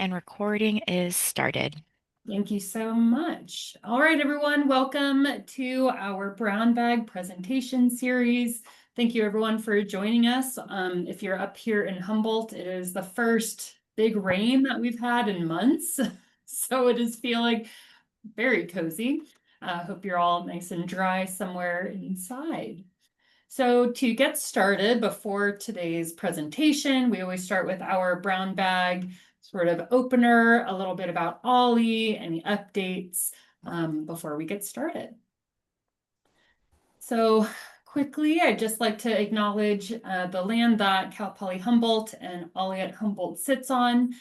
and recording is started. Thank you so much. All right, everyone, welcome to our brown bag presentation series. Thank you everyone for joining us. If you're up here in Humboldt, it is the first big rain that we've had in months. So it is feeling very cozy. Hope you're all nice and dry somewhere inside. So to get started before today's presentation, we always start with our brown bag sort of opener, a little bit about OLLI, any updates before we get started. So quickly, I'd just like to acknowledge the land that Cal Poly Humboldt and OLLI at Humboldt sits on.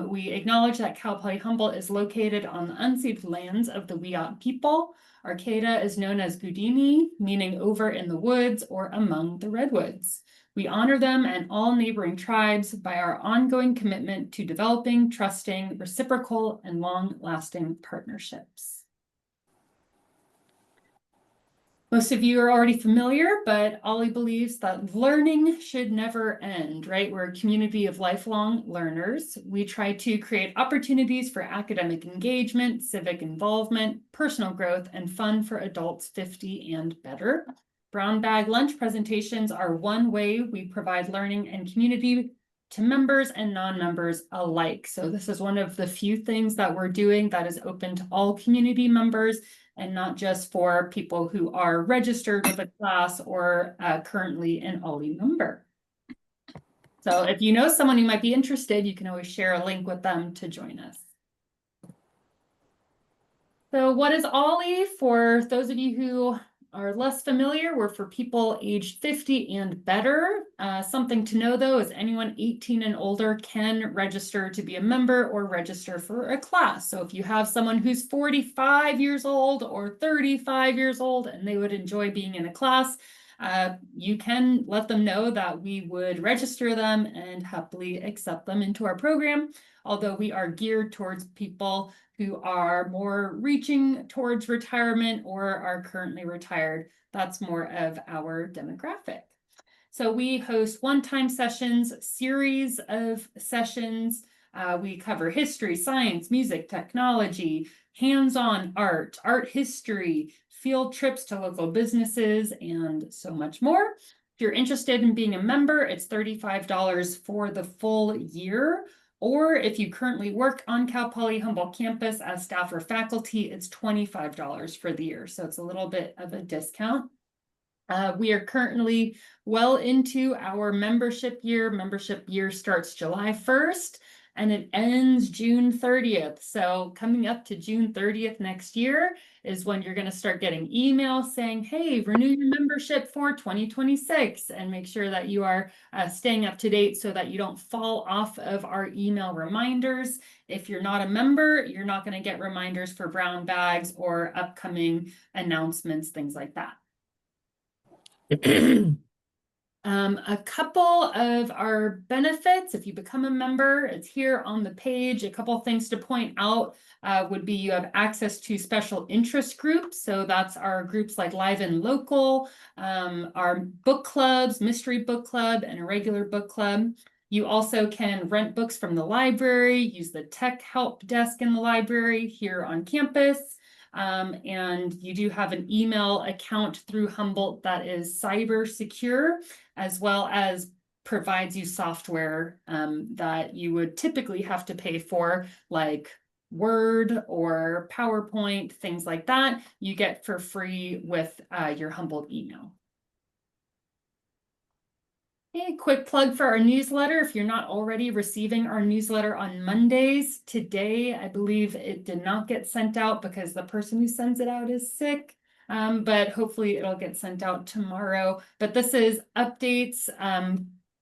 We acknowledge that Cal Poly Humboldt is located on the unceded lands of the Wiyot people. Arcata is known as Gudini, meaning over in the woods or among the redwoods. We honor them and all neighboring tribes by our ongoing commitment to developing, trusting, reciprocal, and long-lasting partnerships. Most of you are already familiar, but OLLI believes that learning should never end, right? We're a community of lifelong learners. We try to create opportunities for academic engagement, civic involvement, personal growth, and fun for adults 50 and better. Brown bag lunch presentations are one way we provide learning and community to members and non-members alike. So this is one of the few things that we're doing that is open to all community members and not just for people who are registered with a class or currently an OLLI member. So if you know someone who might be interested, you can always share a link with them to join us. So what is OLLI? For those of you who are less familiar, we're for people aged 50 and better. Something to know though is anyone 18 and older can register to be a member or register for a class. So if you have someone who's 45 years old or 35 years old and they would enjoy being in a class, you can let them know that we would register them and happily accept them into our program. Although we are geared towards people who are more reaching towards retirement or are currently retired. That's more of our demographic. So we host one-time sessions, series of sessions. We cover history, science, music, technology, hands-on art, art history, field trips to local businesses, and so much more. If you're interested in being a member, it's $35 for the full year. Or if you currently work on Cal Poly Humboldt campus as staff or faculty, it's $25 for the year. So it's a little bit of a discount. We are currently well into our membership year. Membership year starts July 1st and it ends June 30th. So coming up to June 30th next year is when you're going to start getting emails saying, hey, renew your membership for 2026, and make sure that you are staying up to date so that you don't fall off of our email reminders. If you're not a member, you're not going to get reminders for brown bags or upcoming announcements, things like that. A couple of our benefits, if you become a member, it's here on the page. A couple things to point out would be you have access to special interest groups. So that's our groups like Live and Local, our book clubs, Mystery Book Club, and a regular book club. You also can rent books from the library, use the tech help desk in the library here on campus. And you do have an email account through Humboldt that is cyber secure, as well as provides you software that you would typically have to pay for, like Word or PowerPoint, things like that, you get for free with your Humboldt email. A quick plug for our newsletter. If you're not already receiving our newsletter on Mondays, today, I believe it did not get sent out because the person who sends it out is sick, but hopefully it'll get sent out tomorrow. But this is updates,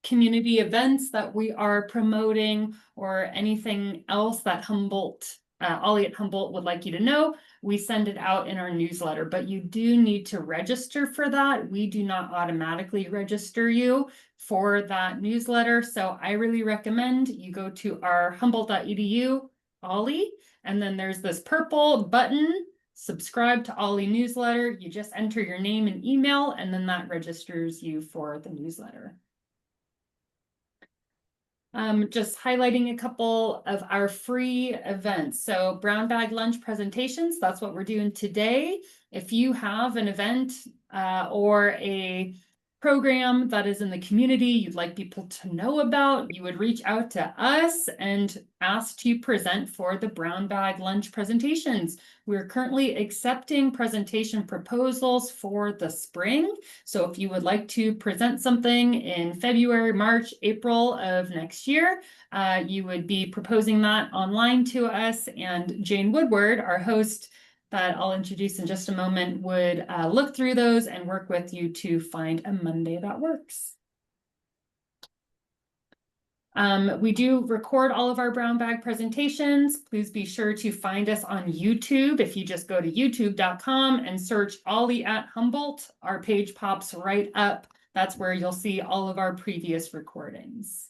community events that we are promoting, or anything else that Humboldt, OLLI at Humboldt would like you to know. We send it out in our newsletter, but you do need to register for that. We do not automatically register you for that newsletter. So I really recommend you go to our humboldt.edu OLLI, and then there's this purple button, subscribe to OLLI newsletter. You just enter your name and email, and then that registers you for the newsletter. Just highlighting a couple of our free events. So brown bag lunch presentations, that's what we're doing today. If you have an event or a program that is in the community you'd like people to know about, you would reach out to us and ask to present for the brown bag lunch presentations. We're currently accepting presentation proposals for the spring. So if you would like to present something in February, March, April of next year, you would be proposing that online to us, and Jane Woodward, our host that I'll introduce in just a moment, would look through those and work with you to find a Monday that works. We do record all of our brown bag presentations. Please be sure to find us on YouTube. If you just go to youtube.com and search OLLI at Humboldt, our page pops right up. That's where you'll see all of our previous recordings.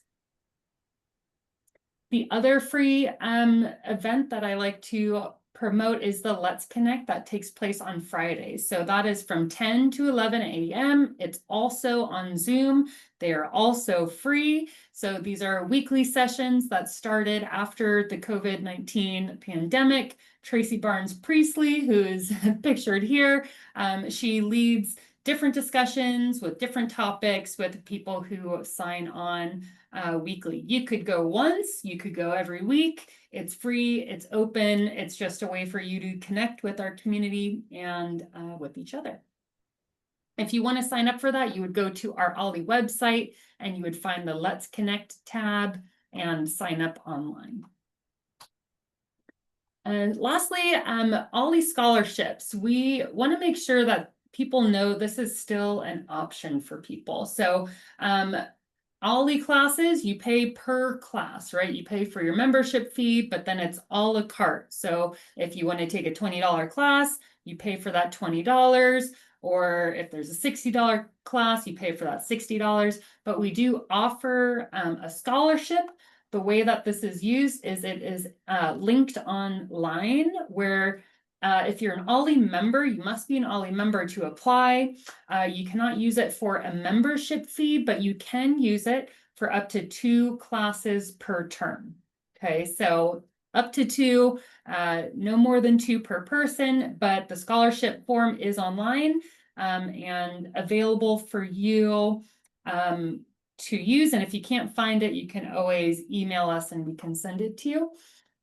The other free event that I like to promote is the Let's Connect that takes place on Fridays. So that is from 10 to 11 a.m. It's also on Zoom. They are also free. So these are weekly sessions that started after the COVID-19 pandemic. Tracy Barnes Priestley, who is pictured here, she leads different discussions with different topics with people who sign on weekly. You could go once, you could go every week. It's free, it's open, it's just a way for you to connect with our community and with each other. If you want to sign up for that, you would go to our OLLI website and you would find the Let's Connect tab and sign up online. And lastly, OLLI scholarships. We want to make sure that people know this is still an option for people. So OLLI classes, you pay per class, right? You pay for your membership fee, but then it's a la carte. So if you want to take a $20 class, you pay for that $20. Or if there's a $60 class, you pay for that $60. But we do offer a scholarship. The way that this is used is it is linked online, where if you're an OLLI member, you must be an OLLI member to apply. You cannot use it for a membership fee, but you can use it for up to 2 classes per term. Okay, so up to 2, no more than 2 per person, but the scholarship form is online and available for you to use. And if you can't find it, you can always email us and we can send it to you.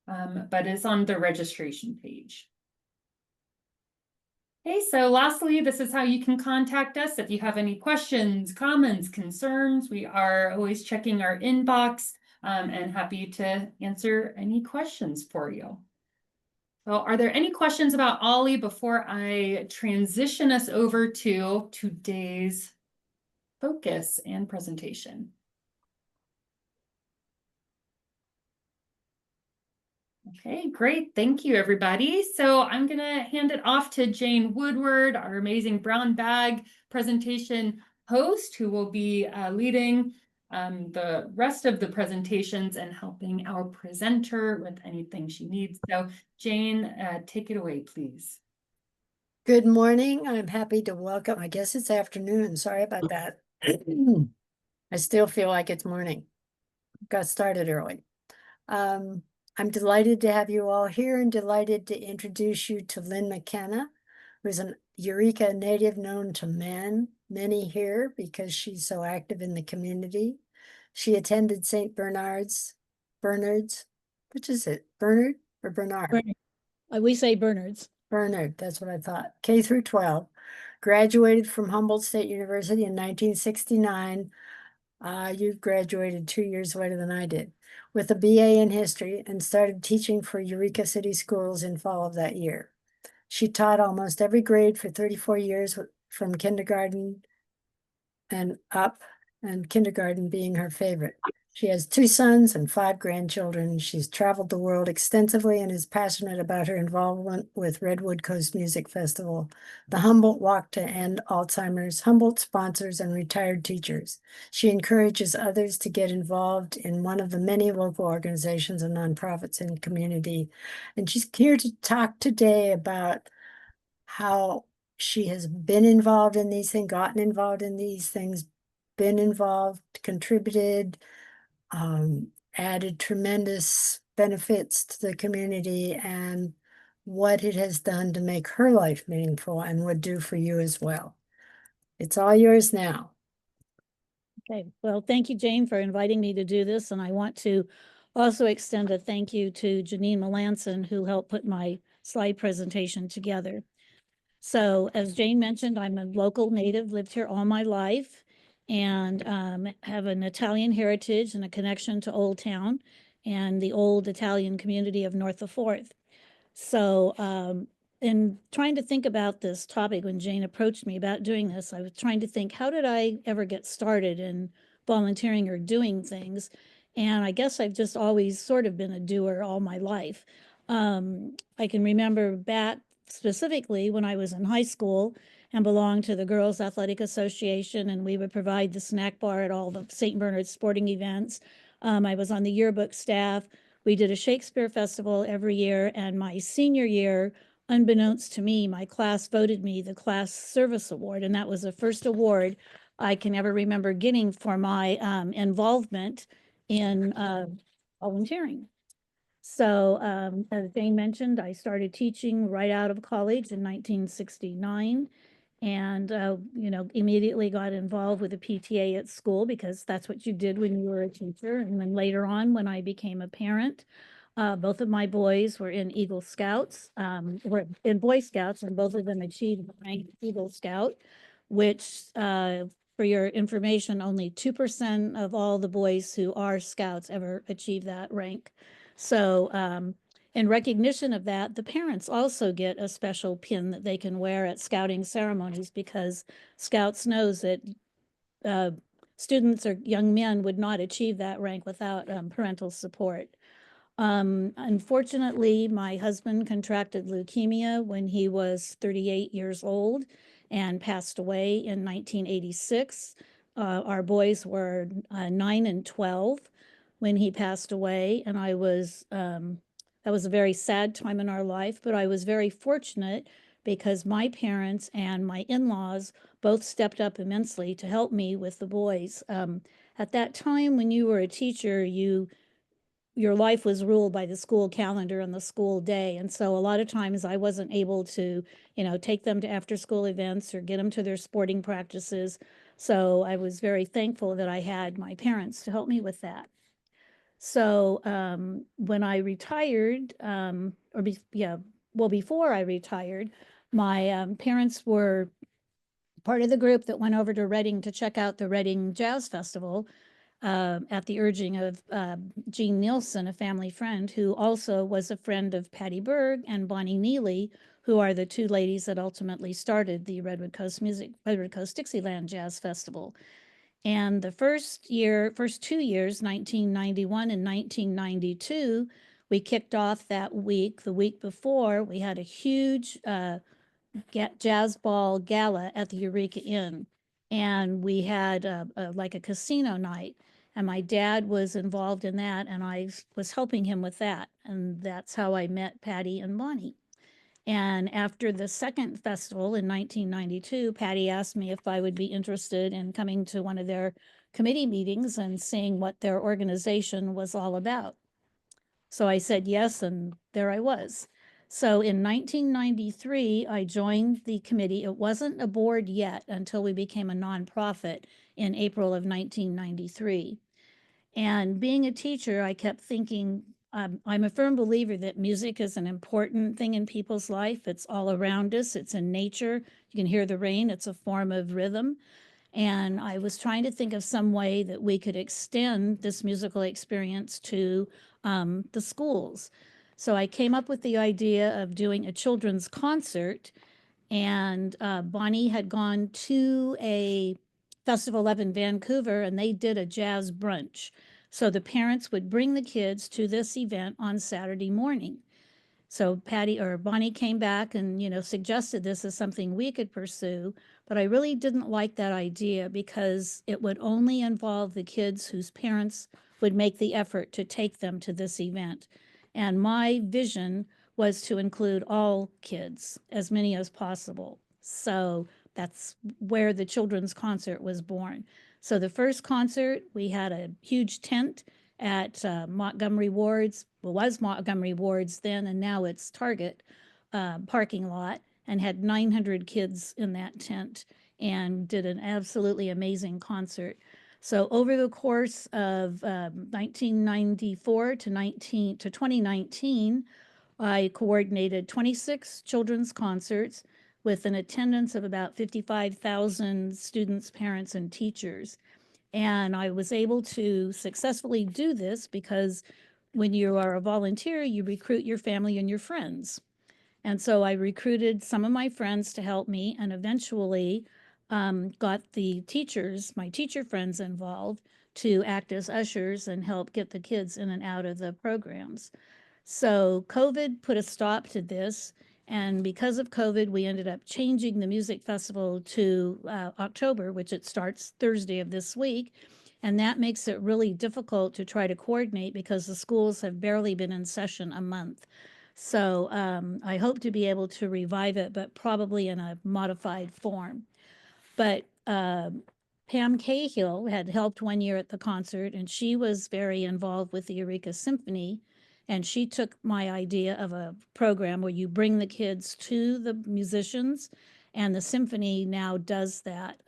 But it's on the registration page. Okay, so lastly, this is how you can contact us if you have any questions, comments, concerns. We are always checking our inbox and happy to answer any questions for you. So are there any questions about OLLI before I transition us over to today's focus and presentation? Okay, great. Thank you, everybody. So I'm going to hand it off to Jane Woodward, our amazing brown bag presentation host, who will be leading the rest of the presentations and helping our presenter with anything she needs. So Jane, take it away, please. Good morning. I'm happy to welcome, I guess it's afternoon. Sorry about that. I still feel like it's morning. Got started early. I'm delighted to have you all here and delighted to introduce you to Lynn McKenna, who's an Eureka native known to many here because she's so active in the community. She attended St. Bernard's, which is it, Bernard or Bernard? Bernard. We say Bernard's. Bernard, that's what I thought. K through 12. Graduated from Humboldt State University in 1969. You graduated 2 years later than I did, with a BA in history, and started teaching for Eureka City Schools in fall of that year. She taught almost every grade for 34 years, from kindergarten and up, and kindergarten being her favorite. She has 2 sons and 5 grandchildren. She's traveled the world extensively and is passionate about her involvement with Redwood Coast Music Festival, the Humboldt Walk to End Alzheimer's, Humboldt sponsors, and retired teachers. She encourages others to get involved in one of the many local organizations and nonprofits in the community. And she's here to talk today about how she has been involved in these things, gotten involved in these things, been involved, contributed, added tremendous benefits to the community and what it has done to make her life meaningful and would do for you as well. It's all yours now. Okay, well, thank you, Jane, for inviting me to do this. And I want to also extend a thank you to Janine Melanson, who helped put my slide presentation together. So as Jane mentioned, I'm a local native, lived here all my life, and have an Italian heritage and a connection to Old Town and the old Italian community of North the Fourth. So in trying to think about this topic, when Jane approached me about doing this, I was trying to think, how did I ever get started in volunteering or doing things? And I guess I've just always sort of been a doer all my life. I can remember back specifically when I was in high school and belonged to the Girls Athletic Association, and we would provide the snack bar at all the St. Bernard's sporting events. I was on the yearbook staff. We did a Shakespeare festival every year, and my senior year, unbeknownst to me, my class voted me the class service award, and that was the first award I can ever remember getting for my involvement in volunteering. So as Jane mentioned, I started teaching right out of college in 1969, and immediately got involved with the PTA at school because that's what you did when you were a teacher. And then later on, when I became a parent, both of my boys were in Eagle Scouts, were in Boy Scouts, and both of them achieved the rank Eagle Scout, which for your information, only 2% of all the boys who are scouts ever achieve that rank. So in recognition of that, the parents also get a special pin that they can wear at scouting ceremonies, because Scouts knows that students or young men would not achieve that rank without parental support. Unfortunately, my husband contracted leukemia when he was 38 years old and passed away in 1986. Our boys were 9 and 12 when he passed away, and that was a very sad time in our life, but I was very fortunate because my parents and my in-laws both stepped up immensely to help me with the boys. At that time, when you were a teacher, your life was ruled by the school calendar and the school day. And so a lot of times I wasn't able to, take them to after school events or get them to their sporting practices. So I was very thankful that I had my parents to help me with that. So when I retired, before I retired, my parents were part of the group that went over to Reading to check out the Reading Jazz Festival at the urging of Jean Nielsen, a family friend, who also was a friend of Patty Berg and Bonnie Neely, who are the two ladies that ultimately started the Redwood Coast Dixieland Jazz Festival. And the first 2 years, 1991 and 1992, we kicked off that week. The week before, we had a huge jazz ball gala at the Eureka Inn. And we had like a casino night. And my dad was involved in that, and I was helping him with that. And that's how I met Patty and Bonnie. And after the second festival in 1992, Patty asked me if I would be interested in coming to one of their committee meetings and seeing what their organization was all about. So I said yes, and there I was. So in 1993, I joined the committee. It wasn't a board yet until we became a nonprofit in April of 1993. And being a teacher, I kept thinking, I'm a firm believer that music is an important thing in people's life. It's all around us. It's in nature. You can hear the rain. It's a form of rhythm. And I was trying to think of some way that we could extend this musical experience to the schools. So I came up with the idea of doing a children's concert, and Bonnie had gone to a festival up in Vancouver, and they did a jazz brunch. So the parents would bring the kids to this event on Saturday morning. So Bonnie came back and, suggested this as something we could pursue, but I really didn't like that idea because it would only involve the kids whose parents would make the effort to take them to this event. And my vision was to include all kids, as many as possible. So that's where the children's concert was born. So the first concert, we had a huge tent at Montgomery Ward's, well, was Montgomery Ward's then, and now it's Target parking lot, and had 900 kids in that tent and did an absolutely amazing concert. So over the course of 1994 to 2019, I coordinated 26 children's concerts with an attendance of about 55,000 students, parents, and teachers. And I was able to successfully do this because when you are a volunteer, you recruit your family and your friends. And so I recruited some of my friends to help me, and eventually got the teachers, my teacher friends, involved to act as ushers and help get the kids in and out of the programs. So COVID put a stop to this. And because of COVID, we ended up changing the music festival to October, which it starts Thursday of this week. And that makes it really difficult to try to coordinate because the schools have barely been in session a month. So I hope to be able to revive it, but probably in a modified form. But Pam Cahill had helped one year at the concert, and she was very involved with the Eureka Symphony. And she took my idea of a program where you bring the kids to the musicians, and the symphony now does that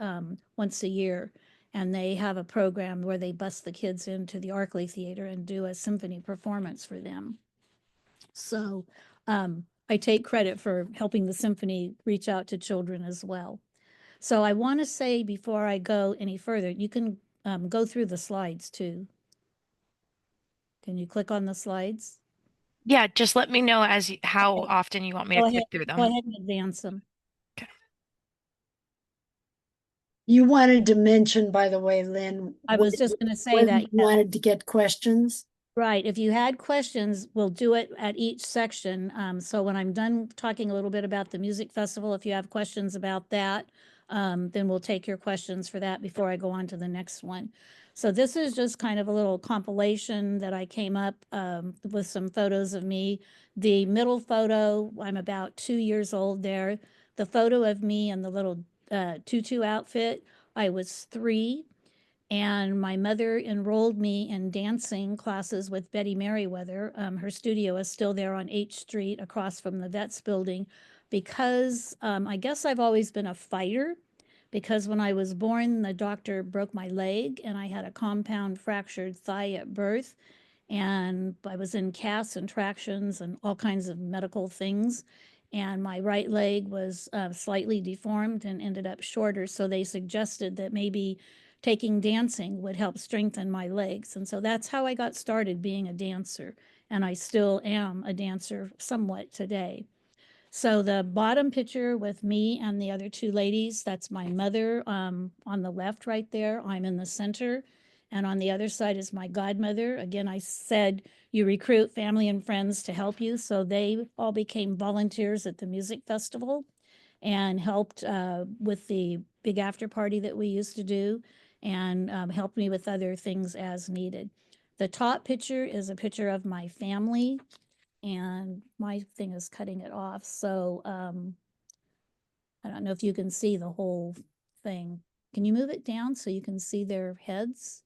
once a year. And they have a program where they bus the kids into the Arkley Theater and do a symphony performance for them. So I take credit for helping the symphony reach out to children as well. So I want to say before I go any further, you can go through the slides too. Can you click on the slides? Yeah, just let me know how Okay. often you want me Go to ahead, click through go them. ahead and advance them. You wanted to mention, by the way, Lynn, I was just going to say when that, you wanted to get questions. right. If you had questions, we'll do it at each section. So when I'm done talking a little bit about the music festival, if you have questions about that, then we'll take your questions for that before I go on to the next one. So this is just kind of a little compilation that I came up with some photos of me. The middle photo, I'm about 2 years old there. The photo of me in the little tutu outfit, I was 3. And my mother enrolled me in dancing classes with Betty Merriweather. Her studio is still there on H Street across from the Vets building because I guess I've always been a fighter, because when I was born, the doctor broke my leg and I had a compound fractured thigh at birth. And I was in casts and tractions and all kinds of medical things. And my right leg was slightly deformed and ended up shorter. So they suggested that maybe taking dancing would help strengthen my legs. And so that's how I got started being a dancer. And I still am a dancer somewhat today. So the bottom picture with me and the other 2 ladies, that's my mother on the left right there. I'm in the center. And on the other side is my godmother. Again, I said you recruit family and friends to help you. So they all became volunteers at the music festival and helped with the big after party that we used to do, and helped me with other things as needed. The top picture is a picture of my family, and my thing is cutting it off. So I don't know if you can see the whole thing. Can you move it down so you can see their heads?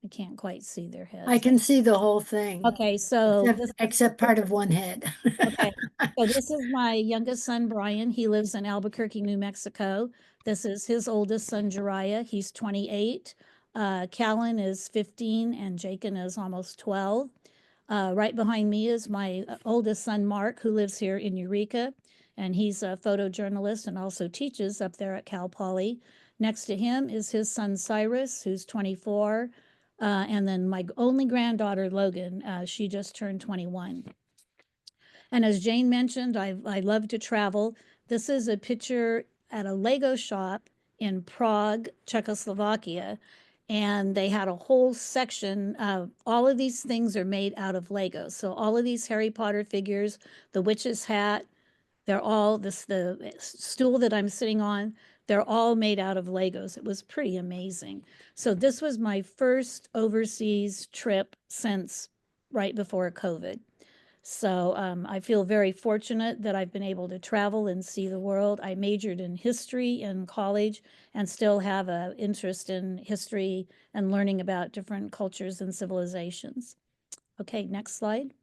I can't quite see their heads. I can see the whole thing. Okay, so Except part of one head. Okay, so this is my youngest son, Brian. He lives in Albuquerque, New Mexico. This is his oldest son, Jariah. He's 28. Callan is 15 and Jacob is almost 12. Right behind me is my oldest son, Mark, who lives here in Eureka, and he's a photojournalist and also teaches up there at Cal Poly. Next to him is his son, Cyrus, who's 24. And then my only granddaughter, Logan, she just turned 21. And as Jane mentioned, I love to travel. This is a picture at a Lego shop in Prague, Czechoslovakia. And they had a whole section of all of these things are made out of Lego. So all of these Harry Potter figures, the witch's hat, they're all the stool that I'm sitting on, they're all made out of Legos. It was pretty amazing. So this was my first overseas trip since right before COVID. So I feel very fortunate that I've been able to travel and see the world. I majored in history in college and still have an interest in history and learning about different cultures and civilizations. Okay, next slide.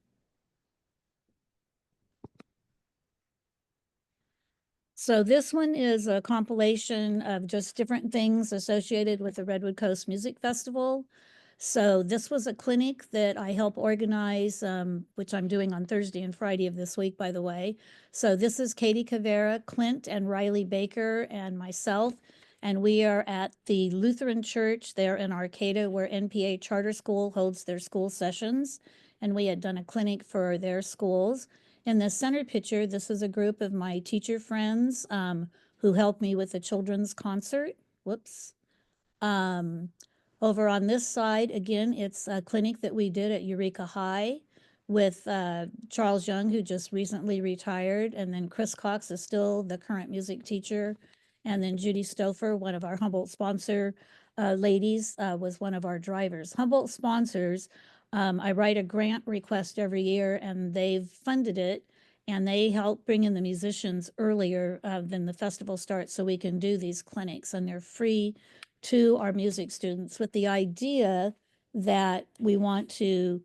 So this one is a compilation of just different things associated with the Redwood Coast Music Festival. So this was a clinic that I help organize, which I'm doing on Thursday and Friday of this week, by the way. So this is Katie Cavera, Clint and Riley Baker, and myself. And we are at the Lutheran Church there in Arcata, where NPA Charter School holds their school sessions. And we had done a clinic for their schools. In the center picture, this is a group of my teacher friends who helped me with the children's concert. Whoops. Over on this side, again, it's a clinic that we did at Eureka High with Charles Young, who just recently retired, and then Chris Cox is still the current music teacher, and then Judy Stouffer, one of our Humboldt sponsor ladies, was one of our drivers. Humboldt sponsors, I write a grant request every year, and they've funded it, and they help bring in the musicians earlier than the festival starts so we can do these clinics, and they're free to our music students with the idea that we want to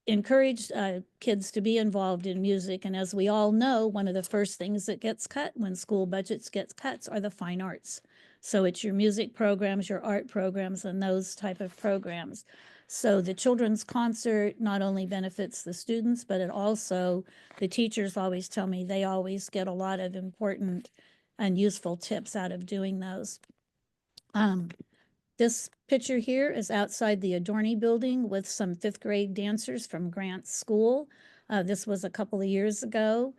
encourage kids to be involved in music. And as we all know, one of the first things that gets cut when school budgets get cuts are the fine arts. So it's your music programs, your art programs, and those type of programs. So the children's concert not only benefits the students, but it also, the teachers always tell me they always get a lot of important and useful tips out of doing those. This picture here is outside the Adorney building with some fifth grade dancers from Grant School. This was a couple of years ago.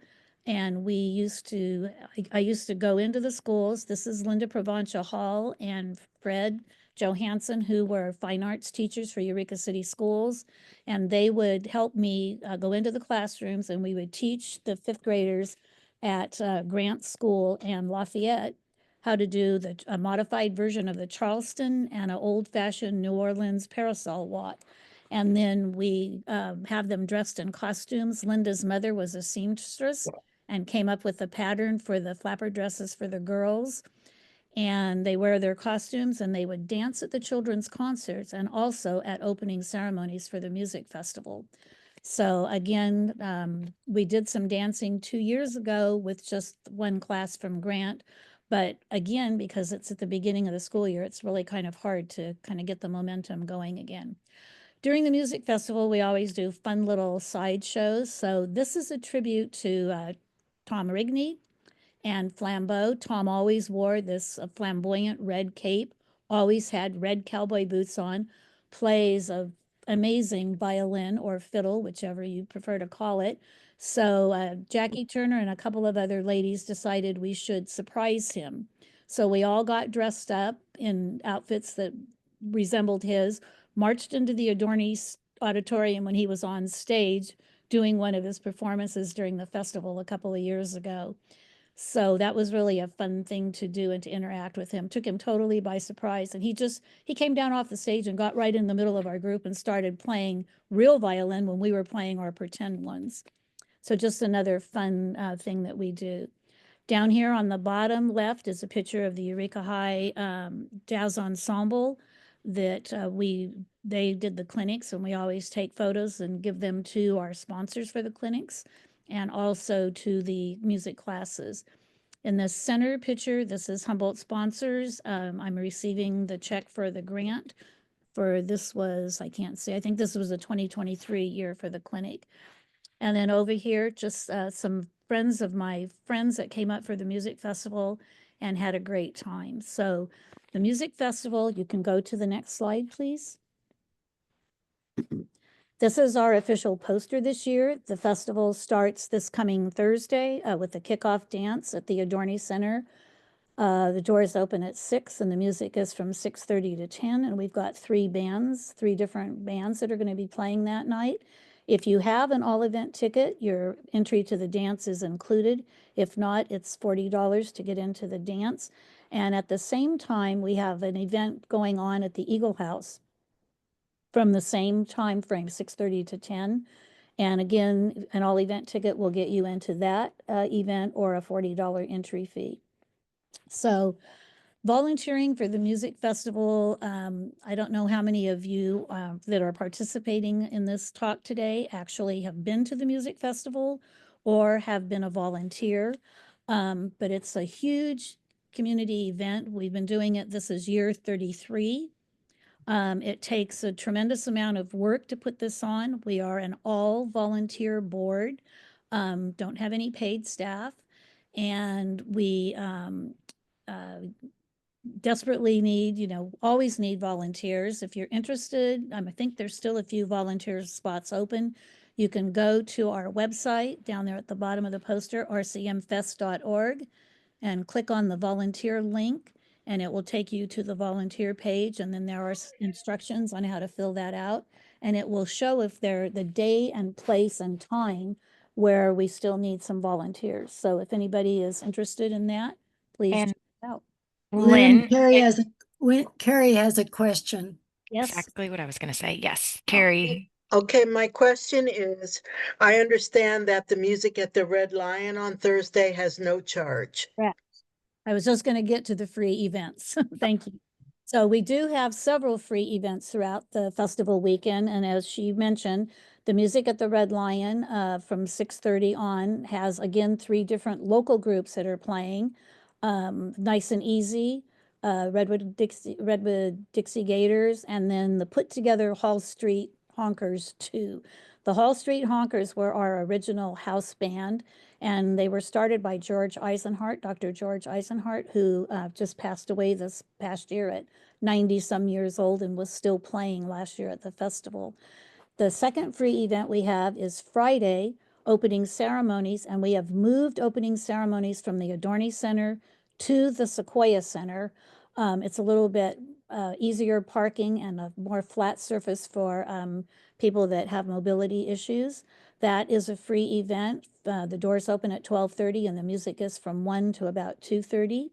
And we used to, I used to go into the schools. This is Linda Provencha Hall and Fred Johansson, who were fine arts teachers for Eureka City Schools. And they would help me go into the classrooms, and we would teach the fifth graders at Grant School and Lafayette how to do a modified version of the Charleston and an old-fashioned New Orleans parasol walk. And then we have them dressed in costumes. Linda's mother was a seamstress and came up with a pattern for the flapper dresses for the girls. And they wear their costumes, and they would dance at the children's concerts and also at opening ceremonies for the music festival. So again, we did some dancing 2 years ago with just one class from Grant. But again, because it's at the beginning of the school year, it's really kind of hard to kind of get the momentum going again. During the music festival, we always do fun little side shows. So this is a tribute to Tom Rigney and Flambeau. Tom always wore this flamboyant red cape, always had red cowboy boots on, plays a amazing violin or fiddle, whichever you prefer to call it. So Jackie Turner and a couple of other ladies decided we should surprise him. So we all got dressed up in outfits that resembled his, marched into the Adorney auditorium when he was on stage doing one of his performances during the festival a couple of years ago. So that was really a fun thing to do and to interact with him. Took him totally by surprise. And he came down off the stage and got right in the middle of our group and started playing real violin when we were playing our pretend ones. So just another fun thing that we do. Down here on the bottom left is a picture of the Eureka High Jazz Ensemble that they did the clinics, and we always take photos and give them to our sponsors for the clinics and also to the music classes. In the center picture, this is Humboldt sponsors. I'm receiving the check for the grant for this was, I can't say, I think this was a 2023 year for the clinic. And then over here, just some friends of my friends that came up for the music festival and had a great time. So the music festival, you can go to the next slide, please. This is our official poster this year. The festival starts this coming Thursday with the kickoff dance at the Adorney Center. The doors open at 6 and the music is from 6:30 to 10. And we've got three different bands that are going to be playing that night. If you have an all event ticket, your entry to the dance is included. If not, it's $40 to get into the dance. And at the same time, we have an event going on at the Eagle House from the same time frame, 6:30 to 10. And again, an all event ticket will get you into that event or a $40 entry fee. So volunteering for the music festival, I don't know how many of you that are participating in this talk today actually have been to the music festival or have been a volunteer. But it's a huge community event. We've been doing it, this is year 33. It takes a tremendous amount of work to put this on. We are an all volunteer board, don't have any paid staff, and we desperately need, always need volunteers. If you're interested, I think there's still a few volunteer spots open. You can go to our website down there at the bottom of the poster, rcmfest.org, and click on the volunteer link, and it will take you to the volunteer page. And then there are instructions on how to fill that out. And it will show if they're the day and place and time where we still need some volunteers. So if anybody is interested in that, please check And it out. Lynn, Lynn, Carrie has a question. Yes. exactly what I was going to say. Yes, Oh. Carrie. Okay, my question is, I understand that the music at the Red Lion on Thursday has no charge. Correct. I was just going to get to the free events. Thank you. So we do have several free events throughout the festival weekend. And as she mentioned, the music at the Red Lion from 6:30 on has, again, 3 different local groups that are playing. Nice and Easy, Redwood Dixie Gators, and then the put together Hall Street Honkers too. The Hall Street Honkers were our original house band, and they were started by George Eisenhart, Dr. George Eisenhart, who just passed away this past year at 90 some years old and was still playing last year at the festival. The second free event we have is Friday, opening ceremonies, and we have moved opening ceremonies from the Adorney Center to the Sequoia Center. It's a little bit easier parking and a more flat surface for people that have mobility issues. That is a free event. The doors open at 12:30 and the music is from 1 to about 2:30.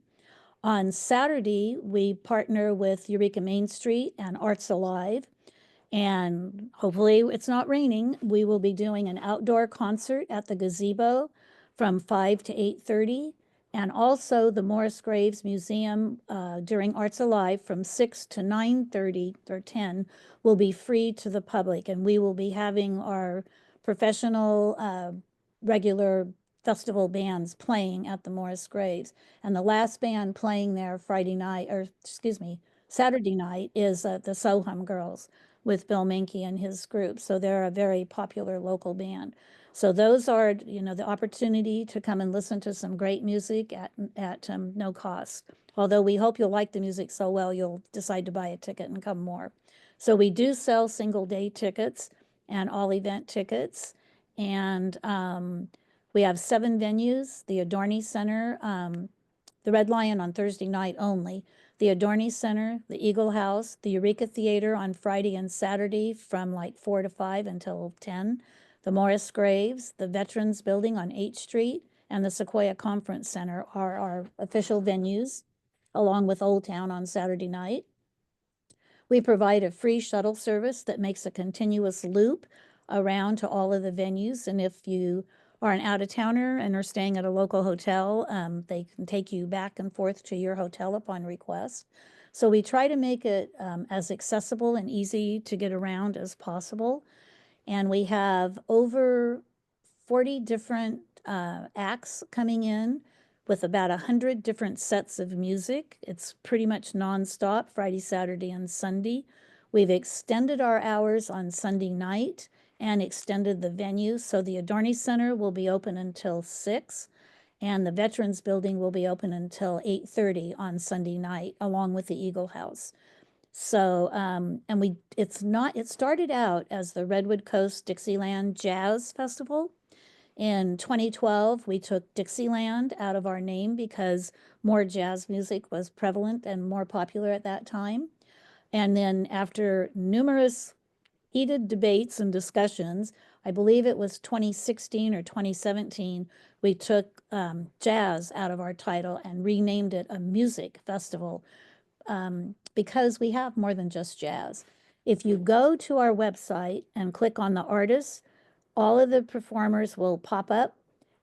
On Saturday, we partner with Eureka Main Street and Arts Alive. And hopefully it's not raining. We will be doing an outdoor concert at the gazebo from 5 to 8:30. And also the Morris Graves Museum during Arts Alive from 6 to 9:30 or 10 will be free to the public. And we will be having our professional regular festival bands playing at the Morris Graves. And the last band playing there Friday night, or excuse me, Saturday night is the Soham Girls with Bill Menke and his group. So they're a very popular local band. So those are, the opportunity to come and listen to some great music at no cost. Although we hope you'll like the music so well, you'll decide to buy a ticket and come more. So we do sell single day tickets and all event tickets. And we have 7 venues, the Adorney Center, the Red Lion on Thursday night only, the Adorney Center, the Eagle House, the Eureka Theater on Friday and Saturday from like 4 to 5 until 10, the Morris Graves, the Veterans Building on 8th Street, and the Sequoia Conference Center are our official venues, along with Old Town on Saturday night. We provide a free shuttle service that makes a continuous loop around to all of the venues. And if you are an out-of-towner and are staying at a local hotel, they can take you back and forth to your hotel upon request. So we try to make it as accessible and easy to get around as possible. And we have over 40 different acts coming in with about 100 different sets of music. It's pretty much nonstop, Friday, Saturday, and Sunday. We've extended our hours on Sunday night and extended the venue. So the Adorney Center will be open until 6, and the Veterans Building will be open until 8:30 on Sunday night, along with the Eagle House. So, it started out as the Redwood Coast Dixieland Jazz Festival. In 2012, we took Dixieland out of our name because more jazz music was prevalent and more popular at that time. And then after numerous heated debates and discussions, I believe it was 2016 or 2017, we took jazz out of our title and renamed it a music festival because we have more than just jazz. If you go to our website and click on the artists, All of the performers will pop up.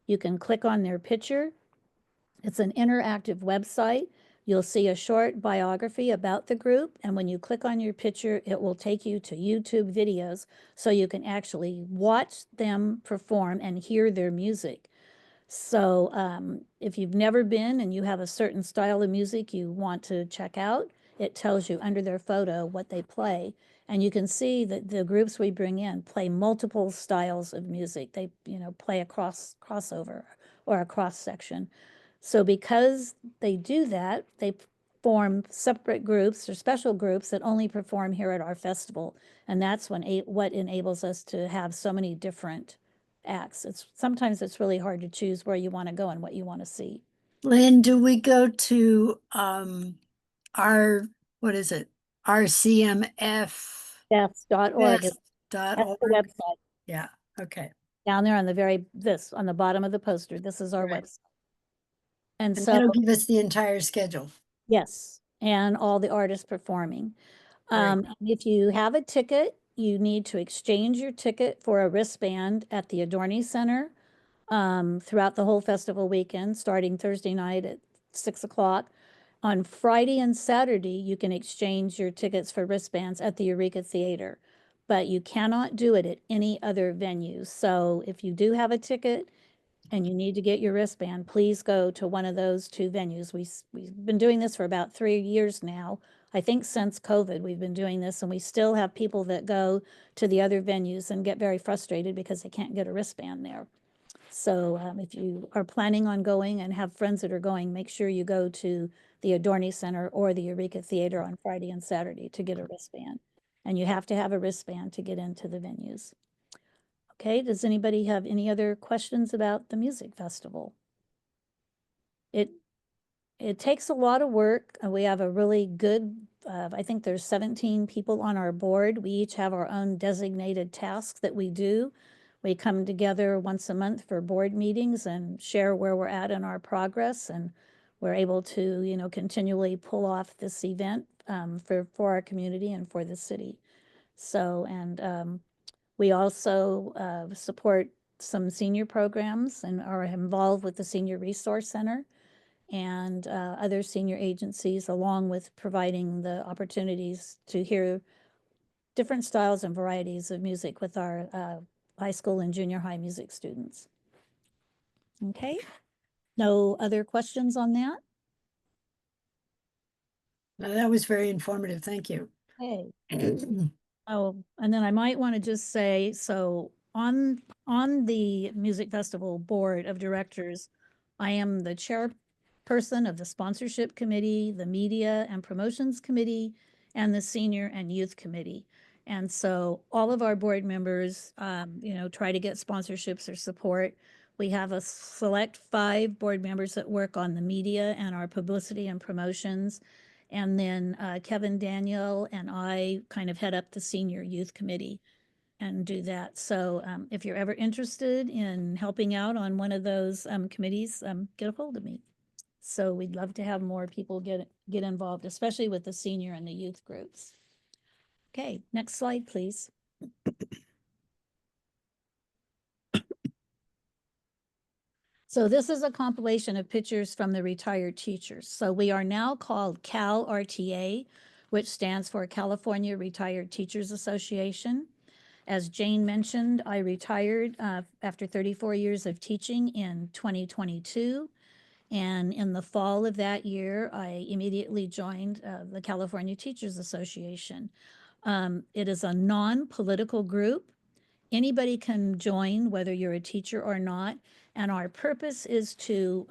You can click on their picture. It's an interactive website. You'll see a short biography about the group, and when you click on your picture, it will take you to YouTube videos so you can actually watch them perform and hear their music. So if you've never been and you have a certain style of music you want to check out, it tells you under their photo what they play. And you can see that the groups we bring in play multiple styles of music. They, play a crossover or a cross section. So because they do that, they form separate groups or special groups that only perform here at our festival. And that's what enables us to have so many different acts. Sometimes it's really hard to choose where you want to go and what you want to see. Lynn, do we go to what is it? RCMF Deaths.org is dot that's the org? website. Yeah, okay. Down there on on the bottom of the poster, this is our Right. website. And And so, that'll give us the entire schedule. yes, and all the artists performing. Great. If you have a ticket, you need to exchange your ticket for a wristband at the Adorni Center throughout the whole festival weekend, starting Thursday night at 6 o'clock. On Friday and Saturday, you can exchange your tickets for wristbands at the Eureka Theater, but you cannot do it at any other venue. So if you do have a ticket and you need to get your wristband, please go to one of those two venues. We've been doing this for about 3 years now. I think since COVID, we've been doing this, and we still have people that go to the other venues and get very frustrated because they can't get a wristband there. So if you are planning on going and have friends that are going, make sure you go to the Adorni Center or the Eureka Theater on Friday and Saturday to get a wristband. And you have to have a wristband to get into the venues. Okay, does anybody have any other questions about the music festival? It takes a lot of work. We have a really good, I think there's 17 people on our board. We each have our own designated tasks that we do. We come together once a month for board meetings and share where we're at in our progress, and we're able to, continually pull off this event for our community and for the city. So, and we also support some senior programs and are involved with the Senior Resource Center and other senior agencies, along with providing the opportunities to hear different styles and varieties of music with our high school and junior high music students. Okay, no other questions on that? No, that was very informative. Thank you. Okay. Oh, and then I might want to just say, so on the Music Festival Board of Directors, I am the chairperson of the Sponsorship Committee, the Media and Promotions Committee, and the Senior and Youth Committee. And so all of our board members, try to get sponsorships or support. We have a select 5 board members that work on the media and our publicity and promotions. And then Kevin Daniel and I kind of head up the Senior Youth Committee and do that. So if you're ever interested in helping out on one of those committees, get a hold of me. So we'd love to have more people get involved, especially with the senior and the youth groups. Okay, next slide, please. So this is a compilation of pictures from the retired teachers. So we are now called Cal RTA, which stands for California Retired Teachers Association. As Jane mentioned, I retired after 34 years of teaching in 2022. And in the fall of that year, I immediately joined the California Teachers Association. It is a non-political group. Anybody can join, whether you're a teacher or not. And our purpose is to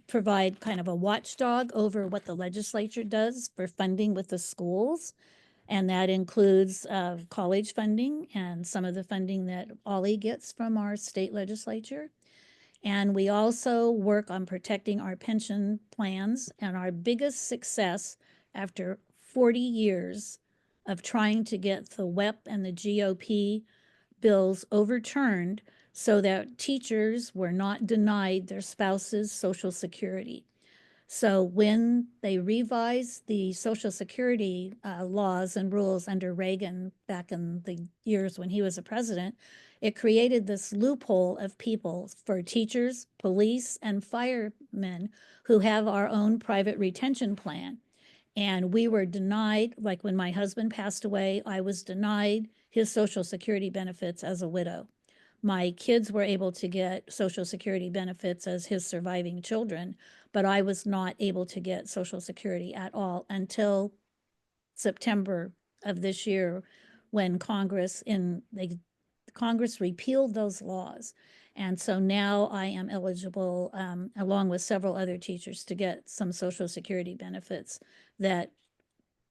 provide kind of a watchdog over what the legislature does for funding with the schools. And that includes college funding and some of the funding that OLLI gets from our state legislature. And we also work on protecting our pension plans. And our biggest success after 40 years of trying to get the WEP and the GOP bills overturned so that teachers were not denied their spouse's Social Security. So when they revised the Social Security laws and rules under Reagan back in the years when he was a president, it created this loophole of people for teachers, police, and firemen who have our own private retention plan. And we were denied, like when my husband passed away, I was denied his Social Security benefits as a widow. My kids were able to get Social Security benefits as his surviving children, but I was not able to get Social Security at all until September of this year, when Congress repealed those laws. And so now I am eligible, along with several other teachers, to get some Social Security benefits that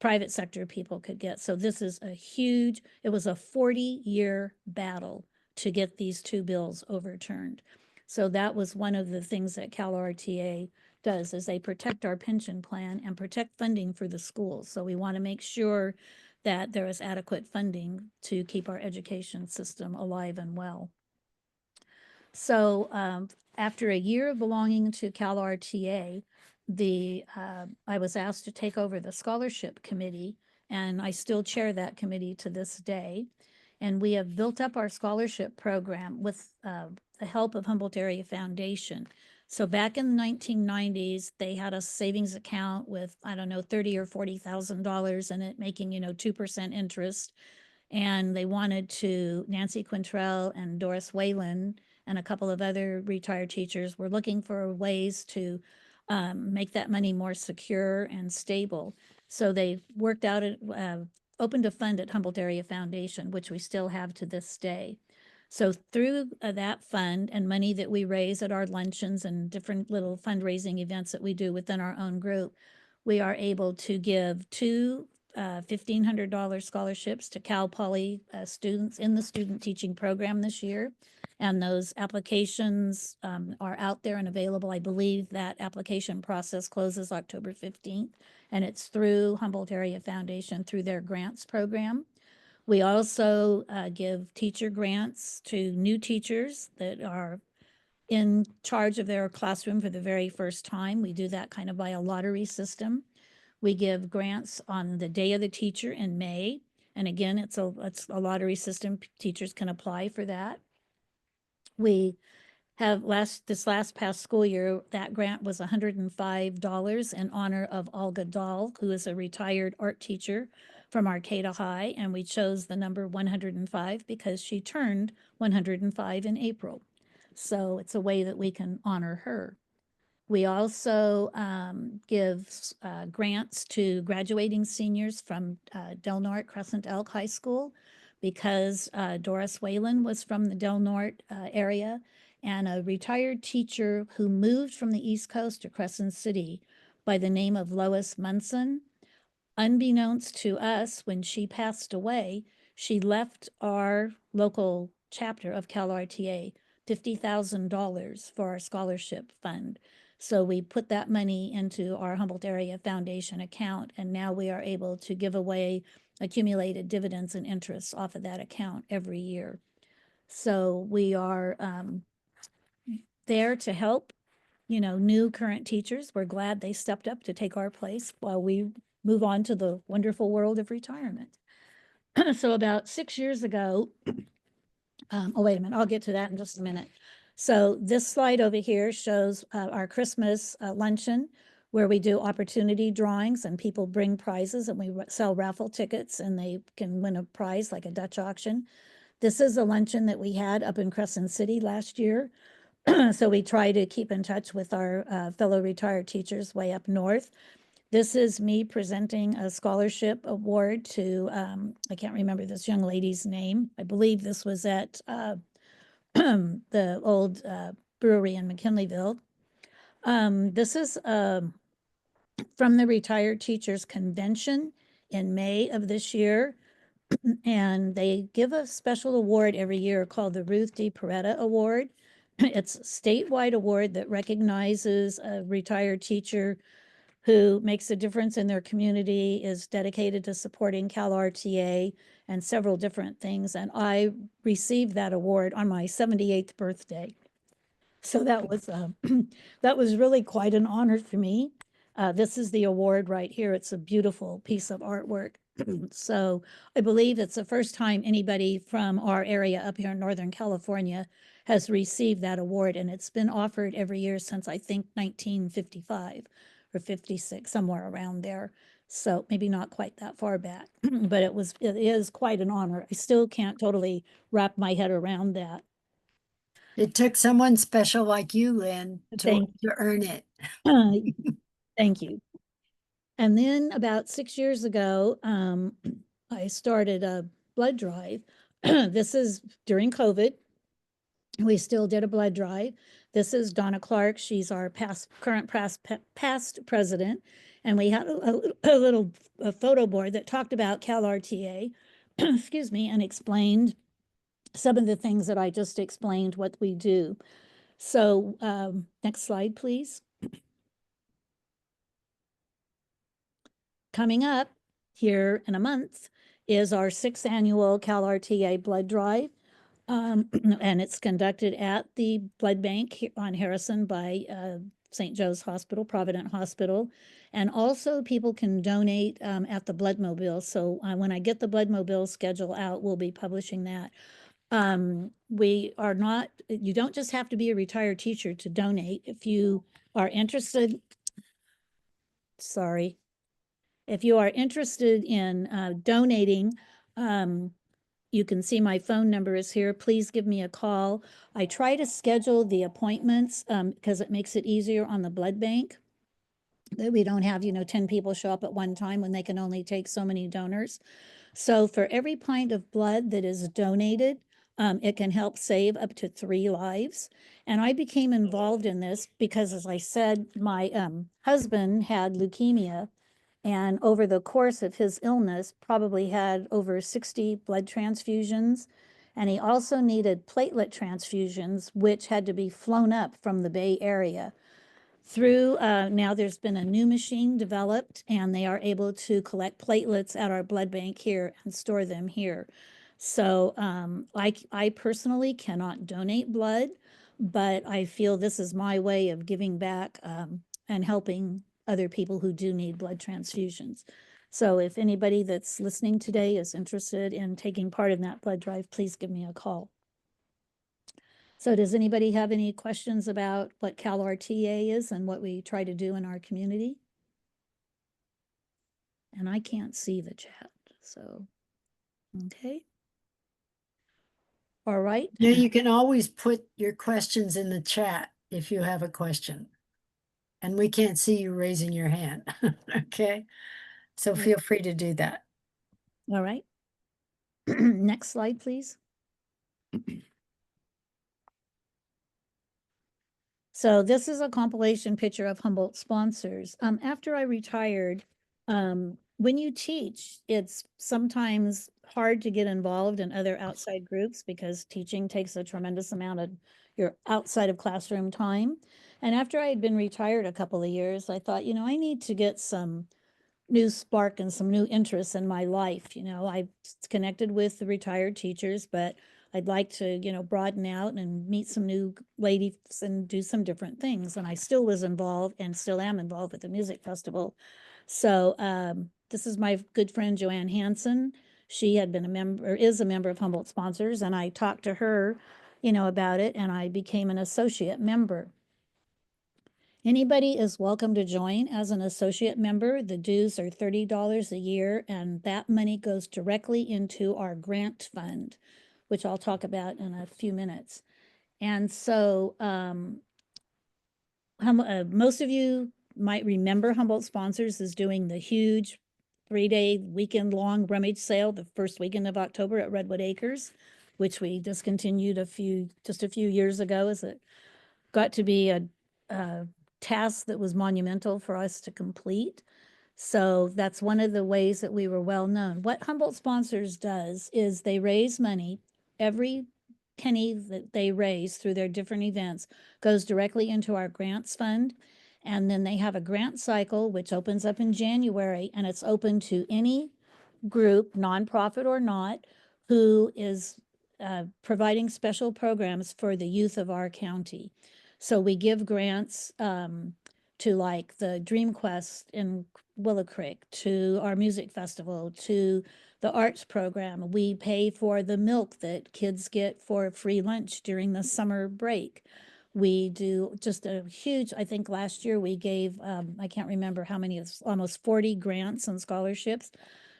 private sector people could get. So this is it was a 40-year battle to get these two bills overturned. So that was one of the things that CalRTA does, is they protect our pension plan and protect funding for the schools. So we want to make sure that there is adequate funding to keep our education system alive and well. So after a year of belonging to CalRTA, I was asked to take over the scholarship committee, and I still chair that committee to this day. And we have built up our scholarship program with the help of Humboldt Area Foundation. So back in the 1990s, they had a savings account with, I don't know, $30,000 or $40,000 in it, making, 2% interest. And they wanted to, Nancy Quintrell and Doris Whalen and a couple of other retired teachers were looking for ways to make that money more secure and stable. So they worked out, opened a fund at Humboldt Area Foundation, which we still have to this day. So through that fund and money that we raise at our luncheons and different little fundraising events that we do within our own group, we are able to give two $1,500 scholarships to Cal Poly students in the student teaching program this year. And those applications are out there and available. I believe that application process closes October 15th, and it's through Humboldt Area Foundation through their grants program. We also give teacher grants to new teachers that are in charge of their classroom for the very first time. We do that kind of by a lottery system. We give grants on the Day of the Teacher in May. And again, it's a lottery system. Teachers can apply for that. We have this last past school year, that grant was $105 in honor of Olga Dahl, who is a retired art teacher from Arcata High. And we chose the number 105 because she turned 105 in April. So it's a way that we can honor her. We also give grants to graduating seniors from Del Norte Crescent Elk High School, because Doris Whalen was from the Del Norte area, and a retired teacher who moved from the East Coast to Crescent City by the name of Lois Munson. Unbeknownst to us, when she passed away, she left our local chapter of CalRTA $50,000 for our scholarship fund. So we put that money into our Humboldt Area Foundation account, and now we are able to give away accumulated dividends and interest off of that account every year. So we are there to help, new current teachers. We're glad they stepped up to take our place while we move on to the wonderful world of retirement. So about 6 years ago, oh, wait a minute, I'll get to that in just a minute. So this slide over here shows our Christmas luncheon, where we do opportunity drawings and people bring prizes, and we sell raffle tickets and they can win a prize like a Dutch auction. This is a luncheon that we had up in Crescent City last year. So we try to keep in touch with our fellow retired teachers way up north. This is me presenting a scholarship award to, I can't remember this young lady's name. I believe this was at the old brewery in McKinleyville. This is from the Retired Teachers Convention in May of this year. And they give a special award every year called the Ruth D. Peretta Award. It's a statewide award that recognizes a retired teacher who makes a difference in their community, is dedicated to supporting CalRTA and several different things. And I received that award on my 78th birthday. So that was that was really quite an honor for me. This is the award right here. It's a beautiful piece of artwork. So I believe it's the first time anybody from our area up here in Northern California has received that award, and it's been offered every year since I think 1955 or 56, somewhere around there. So maybe not quite that far back, but it is quite an honor. I still can't totally wrap my head around that. It took someone special like you, Lynn, Thank to earn it. Thank you. And then about 6 years ago, I started a blood drive. This is during COVID. We still did a blood drive. This is Donna Clark. She's our current past president. And we had a little photo board that talked about CalRTA, excuse me, and explained some of the things that I just explained what we do. So next slide, please. Coming up here in a month is our 6th annual CalRTA blood drive. And it's conducted at the blood bank on Harrison by St. Joe's Hospital, Provident Hospital. And also people can donate at the Bloodmobile. So when I get the Bloodmobile schedule out, we'll be publishing that. You don't just have to be a retired teacher to donate. If you are interested, sorry. If you are interested in donating, you can see my phone number is here. Please give me a call. I try to schedule the appointments because it makes it easier on the blood bank that we don't have, 10 people show up at one time when they can only take so many donors. So for every pint of blood that is donated, it can help save up to 3 lives. And I became involved in this because, as I said, my husband had leukemia, and over the course of his illness, probably had over 60 blood transfusions. And he also needed platelet transfusions, which had to be flown up from the Bay Area. Now there's been a new machine developed, and they are able to collect platelets at our blood bank here and store them here. So I personally cannot donate blood, but I feel this is my way of giving back and helping other people who do need blood transfusions. So if anybody that's listening today is interested in taking part in that blood drive, please give me a call. So does anybody have any questions about what CalRTA is and what we try to do in our community? And I can't see the chat, so, okay. All right. Yeah, you can always put your questions in the chat if you have a question. And we can't see you raising your hand, okay? So feel free to do that. All right. Next slide, please. So this is a compilation picture of Humboldt sponsors. After I retired, when you teach, it's sometimes hard to get involved in other outside groups because teaching takes a tremendous amount of your outside of classroom time. And after I had been retired a couple of years, I thought, I need to get some new spark and some new interests in my life. I've connected with the retired teachers, but I'd like to, broaden out and meet some new ladies and do some different things. And I still was involved and still am involved with the music festival. So this is my good friend, Joanne Hansen. She had been is a member of Humboldt Sponsors, and I talked to her, about it, and I became an associate member. Anybody is welcome to join as an associate member. The dues are $30 a year, and that money goes directly into our grant fund, which I'll talk about in a few minutes. And so most of you might remember Humboldt Sponsors is doing the huge 3-day weekend-long rummage sale the first weekend of October at Redwood Acres, which we discontinued just a few years ago, as it got to be a task that was monumental for us to complete. So that's one of the ways that we were well known. What Humboldt Sponsors does is they raise money. Every penny that they raise through their different events goes directly into our grants fund. And then they have a grant cycle, which opens up in January, and it's open to any group, nonprofit or not, who is providing special programs for the youth of our county. So we give grants to like the Dream Quest in Willow Creek, to our music festival, to the arts program. We pay for the milk that kids get for free lunch during the summer break. We do just a huge, I think last year we gave, I can't remember how many, it's almost 40 grants and scholarships.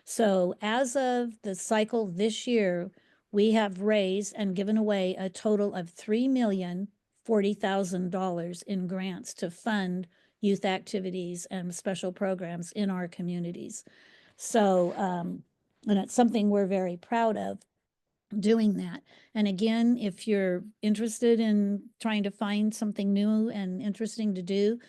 So as of the cycle this year, we have raised and given away a total of $3,040,000 in grants to fund youth activities and special programs in our communities. So, and it's something we're very proud of, doing that. And again, if you're interested in trying to find something new and interesting to do,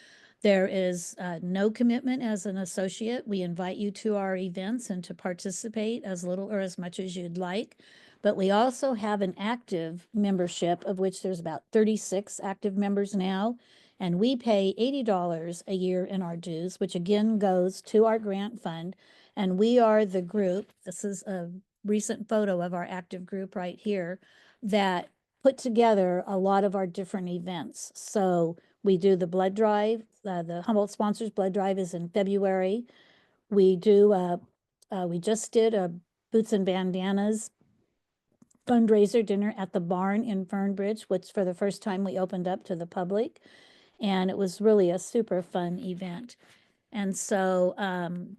there is no commitment as an associate. We invite you to our events and to participate as little or as much as you'd like. But we also have an active membership, of which there's about 36 active members now. And we pay $80 a year in our dues, which again goes to our grant fund. And we are the group, this is a recent photo of our active group right here, that put together a lot of our different events. So we do the blood drive, the Humboldt sponsors blood drive is in February. We do, we just did a Boots and Bandanas fundraiser dinner at the barn in Fernbridge, which for the first time we opened up to the public. And it was really a super fun event. And so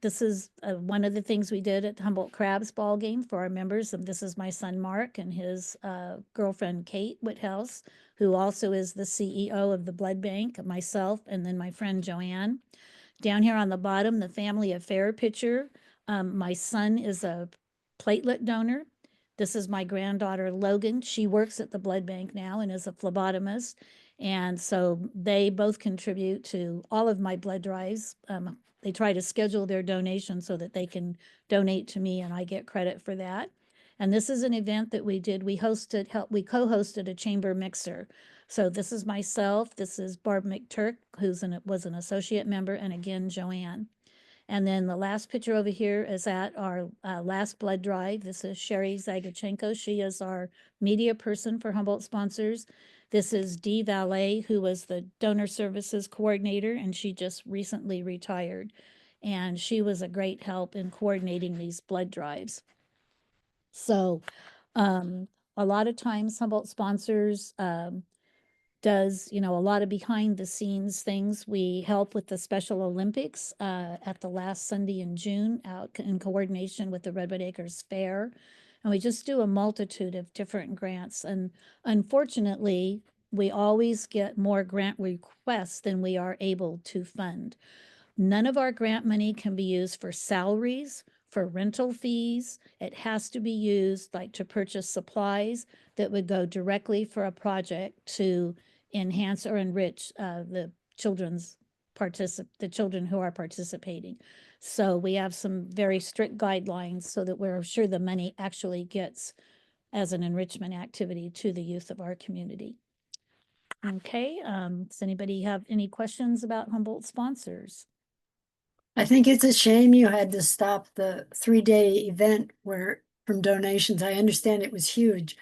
this is one of the things we did at the Humboldt Crabs ball game for our members. And this is my son, Mark, and his girlfriend, Kate Whithouse, who also is the CEO of the blood bank, myself, and then my friend, Joanne. Down here on the bottom, the family affair picture. My son is a platelet donor. This is my granddaughter, Logan. She works at the blood bank now and is a phlebotomist. And so they both contribute to all of my blood drives. They try to schedule their donation so that they can donate to me and I get credit for that. And this is an event that we did. We co-hosted a chamber mixer. So this is myself, this is Barb McTurk, was an associate member, and again, Joanne. And then the last picture over here is at our last blood drive. This is Sherry Zagachenko. She is our media person for Humboldt Sponsors. This is Dee Valet, who was the donor services coordinator, and she just recently retired. And she was a great help in coordinating these blood drives. So a lot of times Humboldt Sponsors does, a lot of behind the scenes things. We help with the Special Olympics at the last Sunday in June out in coordination with the Redwood Acres Fair. And we just do a multitude of different grants. And unfortunately, we always get more grant requests than we are able to fund. None of our grant money can be used for salaries, for rental fees. It has to be used like to purchase supplies that would go directly for a project to enhance or enrich the children who are participating. So we have some very strict guidelines so that we're sure the money actually gets as an enrichment activity to the youth of our community. Okay, does anybody have any questions about Humboldt Sponsors? I think it's a shame you had to stop the 3-day event from donations. I understand it was huge,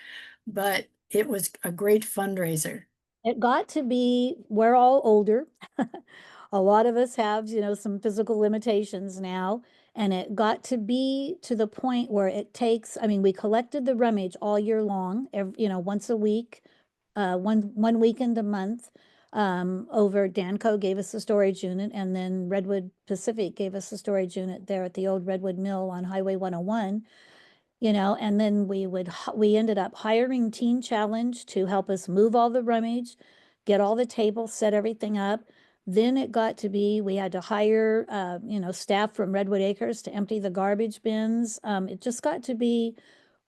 but it was a great fundraiser. It got to be, we're all older. A lot of us have, some physical limitations now. And it got to be to the point where it takes, we collected the rummage all year long, once a week, one weekend a month. Over Danco gave us a storage unit, and then Redwood Pacific gave us a storage unit there at the old Redwood Mill on Highway 101. And then we ended up hiring Teen Challenge to help us move all the rummage, get all the tables, set everything up. Then it got to be, we had to hire, staff from Redwood Acres to empty the garbage bins. It just got to be,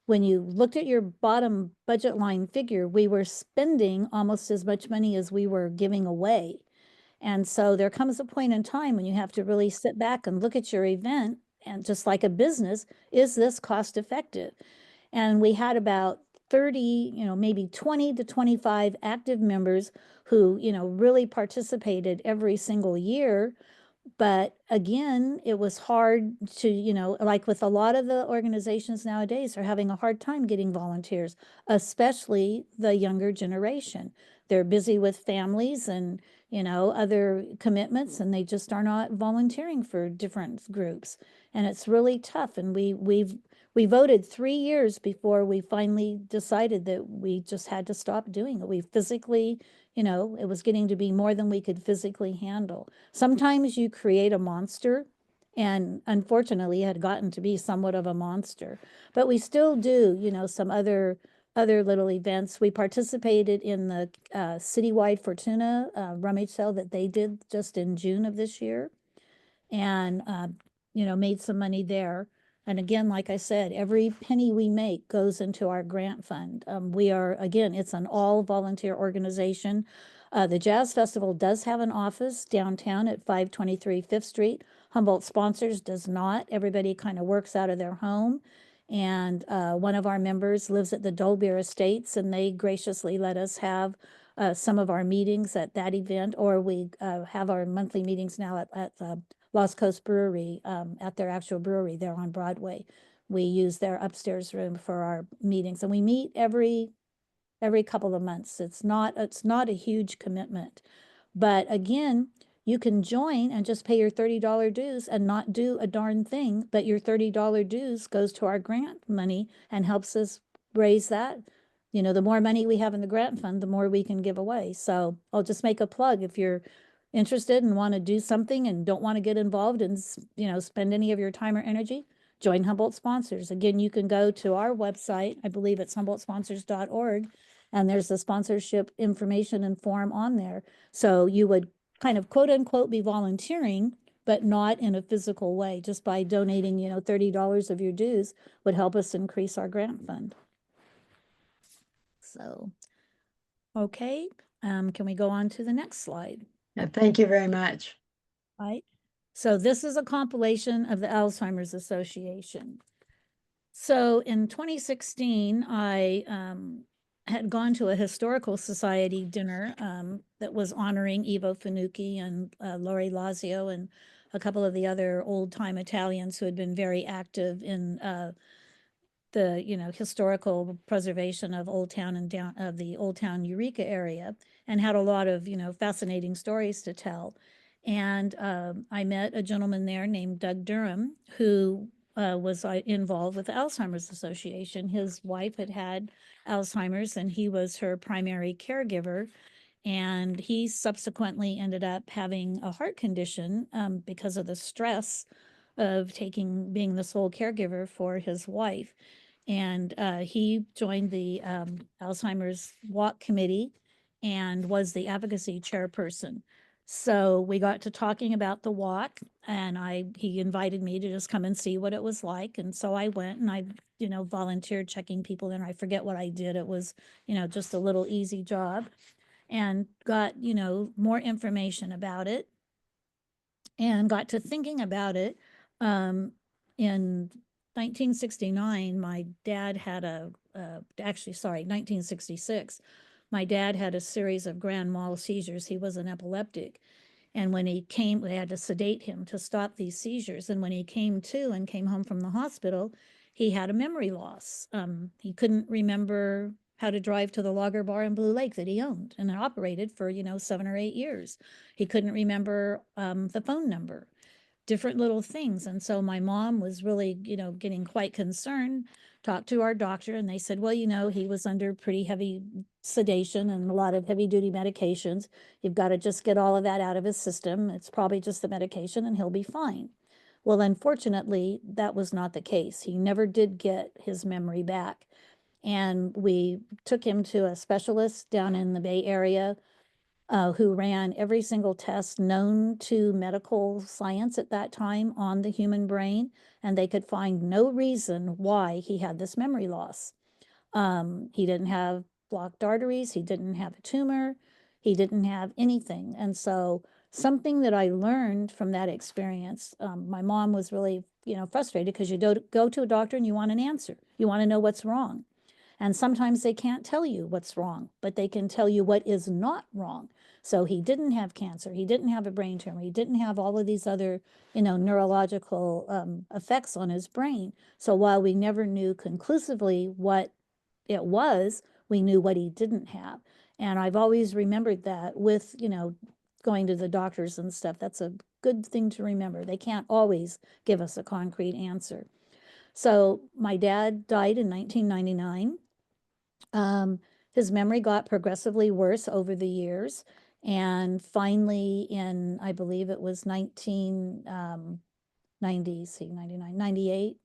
when you looked at your bottom budget line figure, we were spending almost as much money as we were giving away. And so there comes a point in time when you have to really sit back and look at your event, and just like a business, is this cost effective? And we had about 30, maybe 20 to 25 active members who, really participated every single year. But again, it was hard to, like with a lot of the organizations nowadays are having a hard time getting volunteers, especially the younger generation. They're busy with families and, other commitments, and they just are not volunteering for different groups. And it's really tough. And we voted 3 years before we finally decided that we just had to stop doing it. We physically, it was getting to be more than we could physically handle. Sometimes you create a monster, and unfortunately it had gotten to be somewhat of a monster, but we still do, some other little events. We participated in the citywide Fortuna rummage sale that they did just in June of this year, and made some money there. And again, like I said, every penny we make goes into our grant fund. We are, again, it's an all volunteer organization. The Jazz Festival does have an office downtown at 523 Fifth Street. Humboldt Sponsors does not. Everybody kind of works out of their home. And one of our members lives at the Dolbear Estates, and they graciously let us have some of our meetings at that event, or we have our monthly meetings now at the Lost Coast Brewery, at their actual brewery there on Broadway. We use their upstairs room for our meetings, and we meet every couple of months. It's not a huge commitment, but again, you can join and just pay your $30 dues and not do a darn thing, but your $30 dues goes to our grant money and helps us raise that. The more money we have in the grant fund, the more we can give away. So I'll just make a plug. If you're interested and want to do something and don't want to get involved and, spend any of your time or energy, join Humboldt Sponsors. Again, you can go to our website. I believe it's humboldtsponsors.org, and there's the sponsorship information and form on there. So you would kind of quote unquote be volunteering, but not in a physical way. Just by donating, $30 of your dues would help us increase our grant fund. So, okay, can we go on to the next slide? Thank you very much. Right. So this is a compilation of the Alzheimer's Association. So in 2016, I had gone to a historical society dinner that was honoring Ivo Finucchi and Lori Lazio and a couple of the other old time Italians who had been very active in the historical preservation of Old Town and down of the Old Town Eureka area, and had a lot of fascinating stories to tell. And I met a gentleman there named Doug Durham, who was involved with the Alzheimer's Association. His wife had Alzheimer's, and he was her primary caregiver. And he subsequently ended up having a heart condition because of the stress of being the sole caregiver for his wife. And he joined the Alzheimer's Walk Committee and was the advocacy chairperson. So we got to talking about the walk, and he invited me to just come and see what it was like. And so I went, and I, volunteered checking people in. I forget what I did. It was, just a little easy job, and got, more information about it, and got to thinking about it. In 1969, my dad had actually, sorry, 1966, my dad had a series of grand mal seizures. He was an epileptic. And when he came, they had to sedate him to stop these seizures. And when he came to and came home from the hospital, he had a memory loss. He couldn't remember how to drive to the Lager Bar in Blue Lake that he owned and operated for, 7 or 8 years. He couldn't remember the phone number, different little things. And so my mom was really, getting quite concerned, talked to our doctor, and they said, well, he was under pretty heavy sedation and a lot of heavy duty medications. You've got to just get all of that out of his system. It's probably just the medication and he'll be fine. Well, unfortunately, that was not the case. He never did get his memory back. And we took him to a specialist down in the Bay Area who ran every single test known to medical science at that time on the human brain, and they could find no reason why he had this memory loss. He didn't have blocked arteries, he didn't have a tumor, he didn't have anything. And so something that I learned from that experience, my mom was really, frustrated because you go to a doctor and you want an answer. You want to know what's wrong. And sometimes they can't tell you what's wrong, but they can tell you what is not wrong. So he didn't have cancer, he didn't have a brain tumor, he didn't have all of these other, neurological effects on his brain. So while we never knew conclusively what it was, we knew what he didn't have. And I've always remembered that with, going to the doctors and stuff. That's a good thing to remember. They can't always give us a concrete answer. So my dad died in 1999. His memory got progressively worse over the years. And finally, in, I believe it was 1990, 99, 98,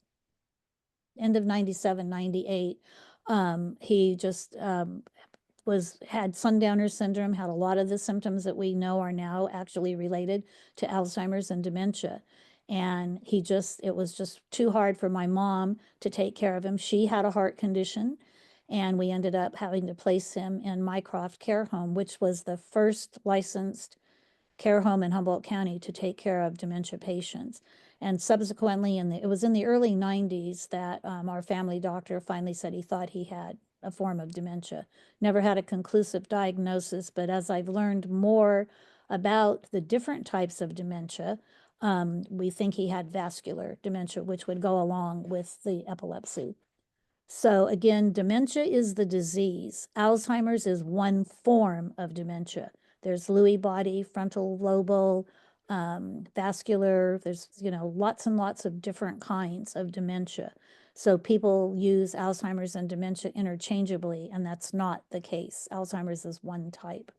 end of 97, 98, he just had sundowner syndrome, had a lot of the symptoms that we know are now actually related to Alzheimer's and dementia. And it was just too hard for my mom to take care of him. She had a heart condition, and we ended up having to place him in Mycroft Care Home, which was the first licensed care home in Humboldt County to take care of dementia patients. And subsequently, it was in the early 90s that our family doctor finally said he thought he had a form of dementia. Never had a conclusive diagnosis, but as I've learned more about the different types of dementia, we think he had vascular dementia, which would go along with the epilepsy. So again, dementia is the disease. Alzheimer's is one form of dementia. There's Lewy body, frontal lobal, vascular. There's, lots and lots of different kinds of dementia. So people use Alzheimer's and dementia interchangeably, and that's not the case. Alzheimer's is one type.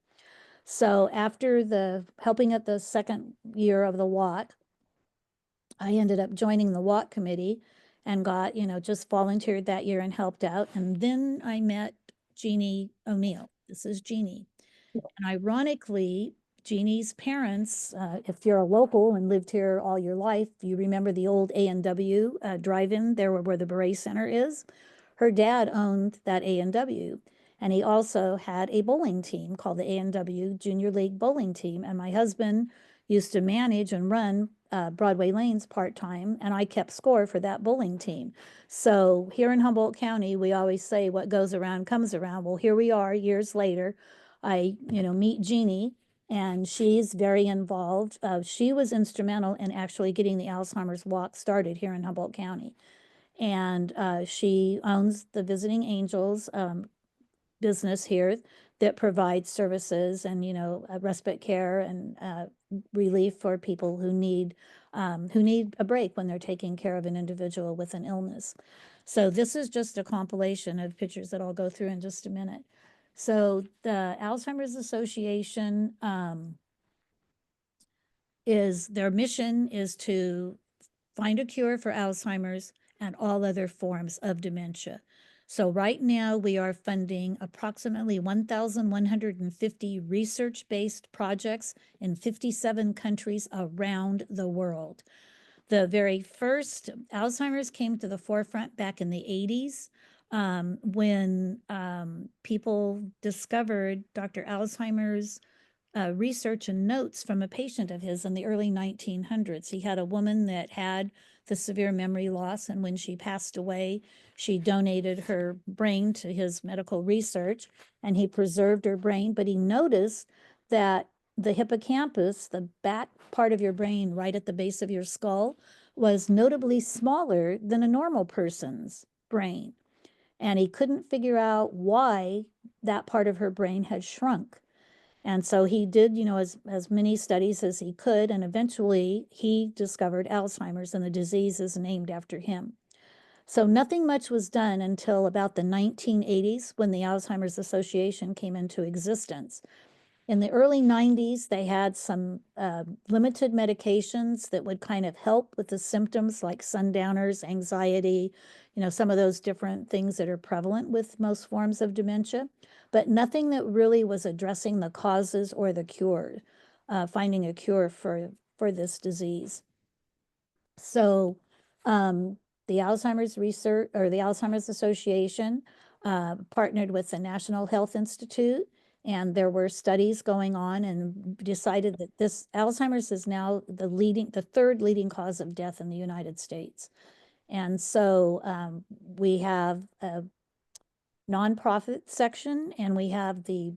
So after helping at the second year of the WAT, I ended up joining the WAT committee and got, just volunteered that year and helped out. And then I met Jeannie O'Neill. This is Jeannie. And ironically, Jeannie's parents, if you're a local and lived here all your life, you remember the old A&W drive-in there where the Beret Center is. Her dad owned that A&W, and he also had a bowling team called the A&W Junior League Bowling Team. And my husband used to manage and run Broadway Lanes part-time, and I kept score for that bowling team. So here in Humboldt County, we always say what goes around comes around. Well, here we are years later. I, meet Jeannie, and she's very involved. She was instrumental in actually getting the Alzheimer's Walk started here in Humboldt County. And she owns the Visiting Angels business here that provides services and, respite care and relief for people who need a break when they're taking care of an individual with an illness. So this is just a compilation of pictures that I'll go through in just a minute. So the Alzheimer's Association their mission is to find a cure for Alzheimer's and all other forms of dementia. So right now we are funding approximately 1,150 research-based projects in 57 countries around the world. The very first Alzheimer's came to the forefront back in the 80s when people discovered Dr. Alzheimer's research and notes from a patient of his in the early 1900s. He had a woman that had the severe memory loss, and when she passed away, she donated her brain to his medical research, and he preserved her brain, but he noticed that the hippocampus, the back part of your brain right at the base of your skull, was notably smaller than a normal person's brain. And he couldn't figure out why that part of her brain had shrunk. And so he did, as many studies as he could, and eventually he discovered Alzheimer's, and the disease is named after him. So nothing much was done until about the 1980s when the Alzheimer's Association came into existence. In the early 90s, they had some limited medications that would kind of help with the symptoms like sundowners, anxiety, some of those different things that are prevalent with most forms of dementia, but nothing that really was addressing the causes or the cure, finding a cure for this disease. So the Alzheimer's Research or the Alzheimer's Association partnered with the National Health Institute, and there were studies going on, and decided that this Alzheimer's is now the third leading cause of death in the United States. And so we have nonprofit section, and we have the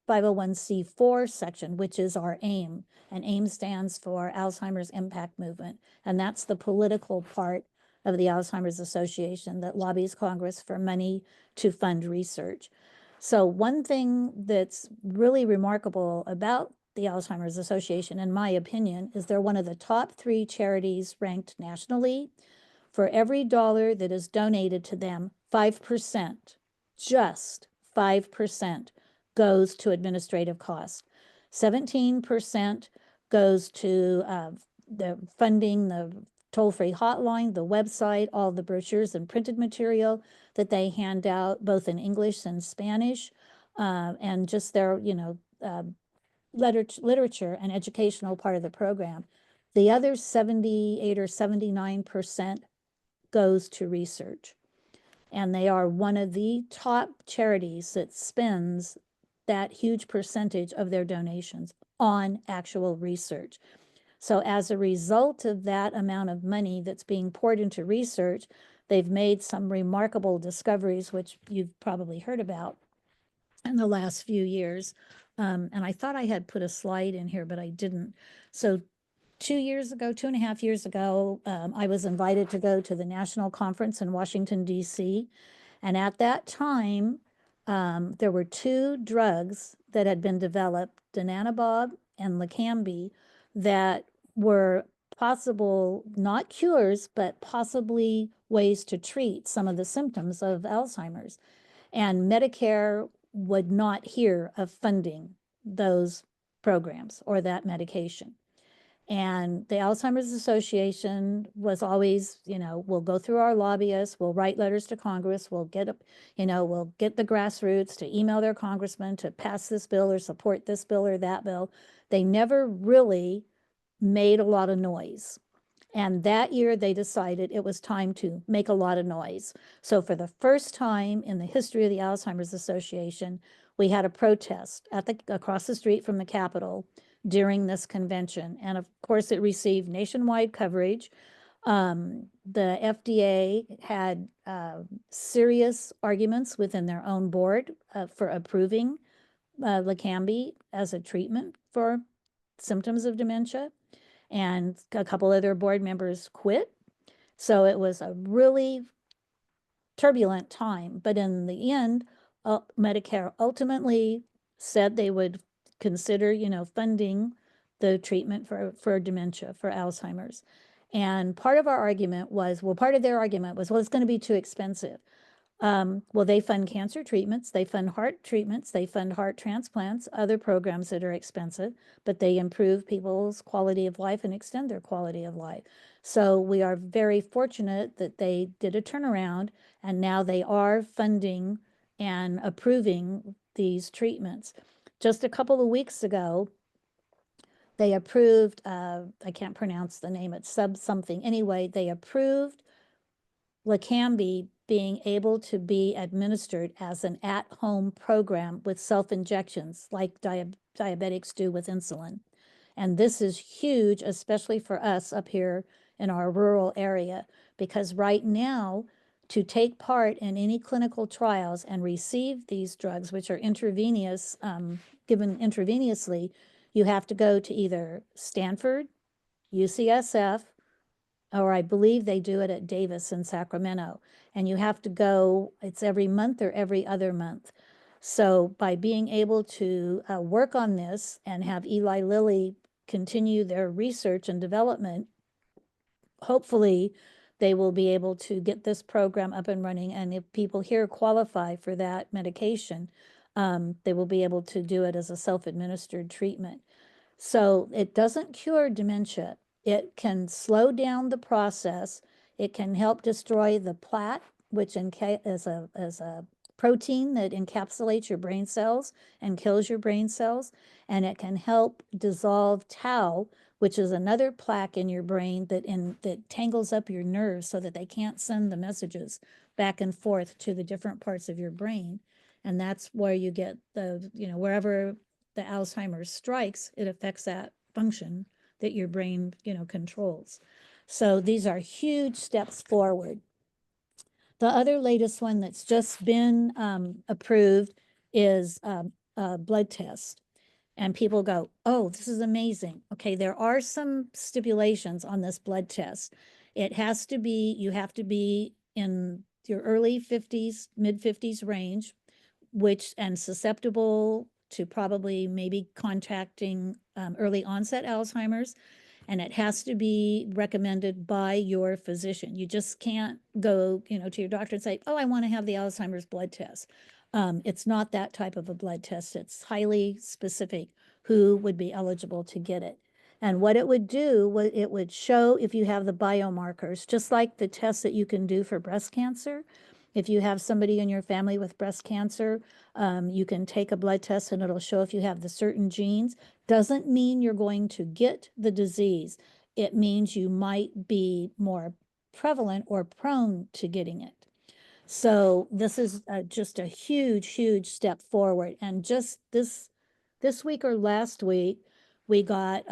501c4 section, which is our AIM. And AIM stands for Alzheimer's Impact Movement. And that's the political part of the Alzheimer's Association that lobbies Congress for money to fund research. So one thing that's really remarkable about the Alzheimer's Association, in my opinion, is they're one of the top 3 charities ranked nationally. For every dollar that is donated to them, 5%, just 5%, goes to administrative costs. 17% goes to the funding, the toll-free hotline, the website, all the brochures and printed material that they hand out, both in English and Spanish, and just their, literature and educational part of the program. The other 78 or 79% goes to research. And they are one of the top charities that spends that huge percentage of their donations on actual research. So as a result of that amount of money that's being poured into research, they've made some remarkable discoveries, which you've probably heard about in the last few years. And I thought I had put a slide in here, but I didn't. So 2.5 years ago, I was invited to go to the national conference in Washington, D.C. And at that time, there were 2 drugs that had been developed, donanemab and Leqembi, that were possible, not cures, but possibly ways to treat some of the symptoms of Alzheimer's. And Medicare would not hear of funding those programs or that medication. And the Alzheimer's Association was always, we'll go through our lobbyists, we'll write letters to Congress, we'll get the grassroots to email their congressman to pass this bill or support this bill or that bill. They never really made a lot of noise. And that year they decided it was time to make a lot of noise. So for the first time in the history of the Alzheimer's Association, we had a protest across the street from the Capitol during this convention. And of course, it received nationwide coverage. The FDA had serious arguments within their own board for approving Leqembi as a treatment for symptoms of dementia. And a couple other board members quit. So it was a really turbulent time. But in the end, Medicare ultimately said they would consider, funding the treatment for dementia, for Alzheimer's. And part of their argument was, well, it's going to be too expensive. Well, they fund cancer treatments, they fund heart treatments, they fund heart transplants, other programs that are expensive, but they improve people's quality of life and extend their quality of life. So we are very fortunate that they did a turnaround, and now they are funding and approving these treatments. Just a couple of weeks ago, they approved, I can't pronounce the name, it's something. Anyway, they approved Leqembi being able to be administered as an at-home program with self-injections like diabetics do with insulin. And this is huge, especially for us up here in our rural area, because right now, to take part in any clinical trials and receive these drugs, which are intravenous, given intravenously, you have to go to either Stanford, UCSF, or I believe they do it at Davis in Sacramento. And you have to go, it's every month or every other month. So by being able to work on this and have Eli Lilly continue their research and development, hopefully they will be able to get this program up and running. And if people here qualify for that medication, they will be able to do it as a self-administered treatment. So it doesn't cure dementia. It can slow down the process. It can help destroy the plaque, which is a protein that encapsulates your brain cells and kills your brain cells. And it can help dissolve tau, which is another plaque in your brain that tangles up your nerves so that they can't send the messages back and forth to the different parts of your brain. And that's where you get wherever the Alzheimer's strikes, it affects that function that your brain, controls. So these are huge steps forward. The other latest one that's just been approved is a blood test. And people go, oh, this is amazing. Okay, there are some stipulations on this blood test. It has to be, you have to be in your early 50s, mid 50s range, which, and susceptible to probably maybe contacting early onset Alzheimer's. And it has to be recommended by your physician. You just can't go, to your doctor and say, oh, I want to have the Alzheimer's blood test. It's not that type of a blood test. It's highly specific who would be eligible to get it. And what it would do, it would show if you have the biomarkers, just like the tests that you can do for breast cancer. If you have somebody in your family with breast cancer, you can take a blood test and it'll show if you have the certain genes. Doesn't mean you're going to get the disease. It means you might be more prevalent or prone to getting it. So this is just a huge, huge step forward. And just this week or last week, we got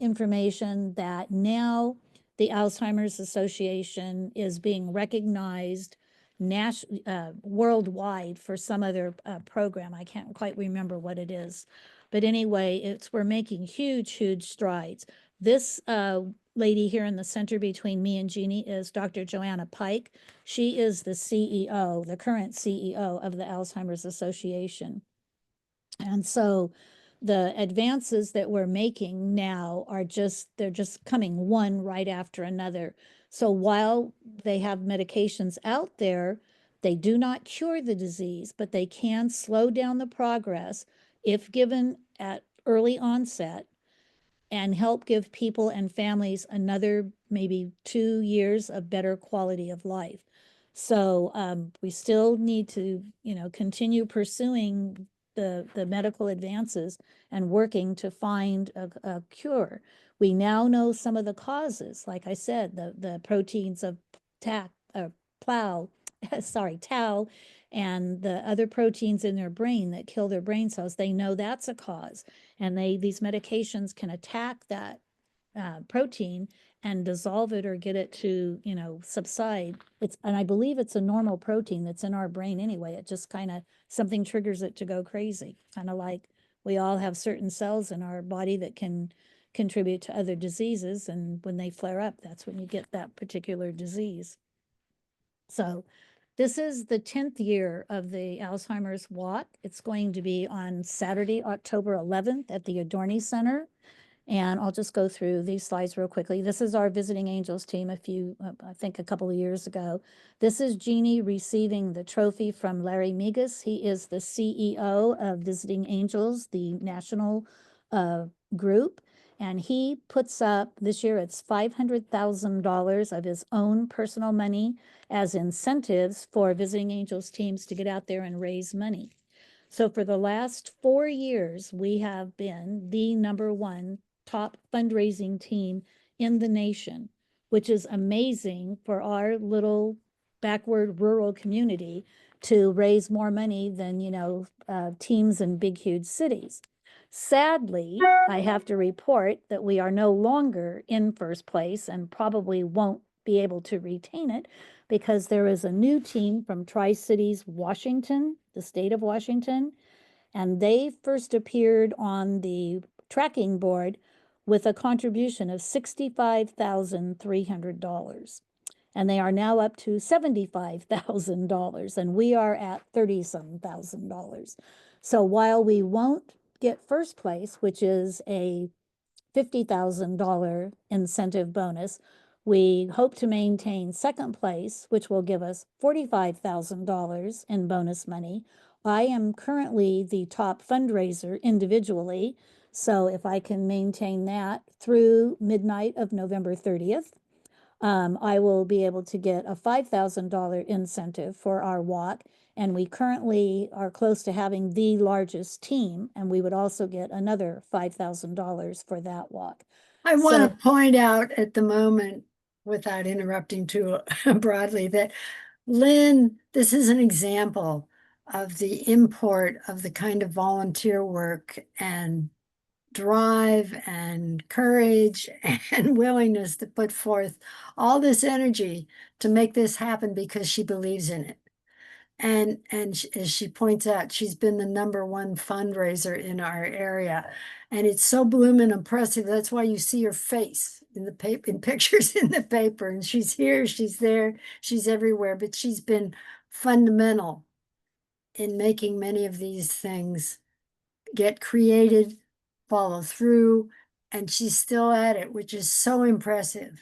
information that now the Alzheimer's Association is being recognized worldwide for some other program. I can't quite remember what it is. But anyway, we're making huge, huge strides. This lady here in the center between me and Jeannie is Dr. Joanna Pike. She is the CEO, the current CEO of the Alzheimer's Association. And so the advances that we're making now are they're just coming one right after another. So while they have medications out there, they do not cure the disease, but they can slow down the progress if given at early onset and help give people and families another maybe 2 years of better quality of life. So we still need to, continue pursuing the medical advances and working to find a cure. We now know some of the causes, like I said, the proteins of tau, and the other proteins in their brain that kill their brain cells. They know that's a cause, and these medications can attack that protein and dissolve it or get it to, subside. And I believe it's a normal protein that's in our brain anyway. It just kind of, something triggers it to go crazy. Kind of like we all have certain cells in our body that can contribute to other diseases. And when they flare up, that's when you get that particular disease. So this is the 10th year of the Alzheimer's Walk. It's going to be on Saturday, October 11th at the Adorni Center. And I'll just go through these slides real quickly. This is our Visiting Angels team I think a couple of years ago. This is Jeannie receiving the trophy from Larry Migas. He is the CEO of Visiting Angels, the national group. And he puts up, this year it's $500,000 of his own personal money as incentives for Visiting Angels teams to get out there and raise money. So for the last 4 years, we have been the #1 top fundraising team in the nation, which is amazing for our little backward rural community to raise more money than, teams in big, huge cities. Sadly, I have to report that we are no longer in first place and probably won't be able to retain it because there is a new team from Tri-Cities, Washington, the state of Washington, and they first appeared on the tracking board with a contribution of $65,300. And they are now up to $75,000, and we are at $30-some thousand. So while we won't get first place, which is a $50,000 incentive bonus, we hope to maintain second place, which will give us $45,000 in bonus money. I am currently the top fundraiser individually, so if I can maintain that through midnight of November 30th, I will be able to get a $5,000 incentive for our walk. And we currently are close to having the largest team, and we would also get another $5,000 for that walk. I want to point out at the moment, without interrupting too broadly, that Lynn, this is an example of the import of the kind of volunteer work and drive and courage and willingness to put forth all this energy to make this happen because she believes in it. And as she points out, she's been the #1 fundraiser in our area. And it's so blooming impressive. That's why you see her face in the paper, in pictures in the paper. And she's here, she's there, she's everywhere. But she's been fundamental in making many of these things get created, follow through, and she's still at it, which is so impressive. And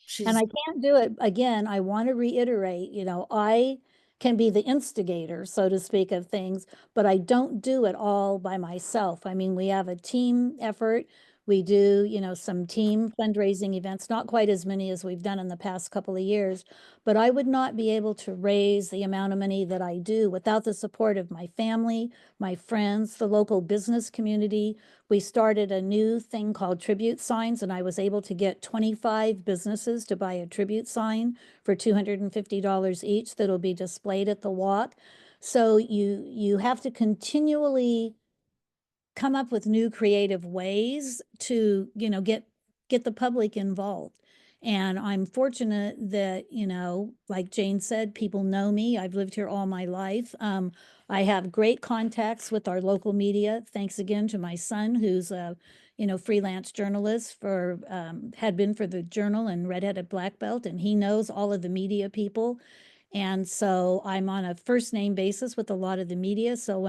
She's I can't do it again. I want to reiterate, I can be the instigator, so to speak, of things, but I don't do it all by myself. I mean, we have a team effort. We do, some team fundraising events, not quite as many as we've done in the past couple of years, but I would not be able to raise the amount of money that I do without the support of my family, my friends, the local business community. We started a new thing called tribute signs, and I was able to get 25 businesses to buy a tribute sign for $250 each that'll be displayed at the walk. So you have to continually come up with new creative ways to, get the public involved. And I'm fortunate that, like Jane said, people know me. I've lived here all my life. I have great contacts with our local media. Thanks again to my son, who's a, freelance journalist had been for the Journal and Redheaded Black Belt, and he knows all of the media people. And so I'm on a first name basis with a lot of the media. So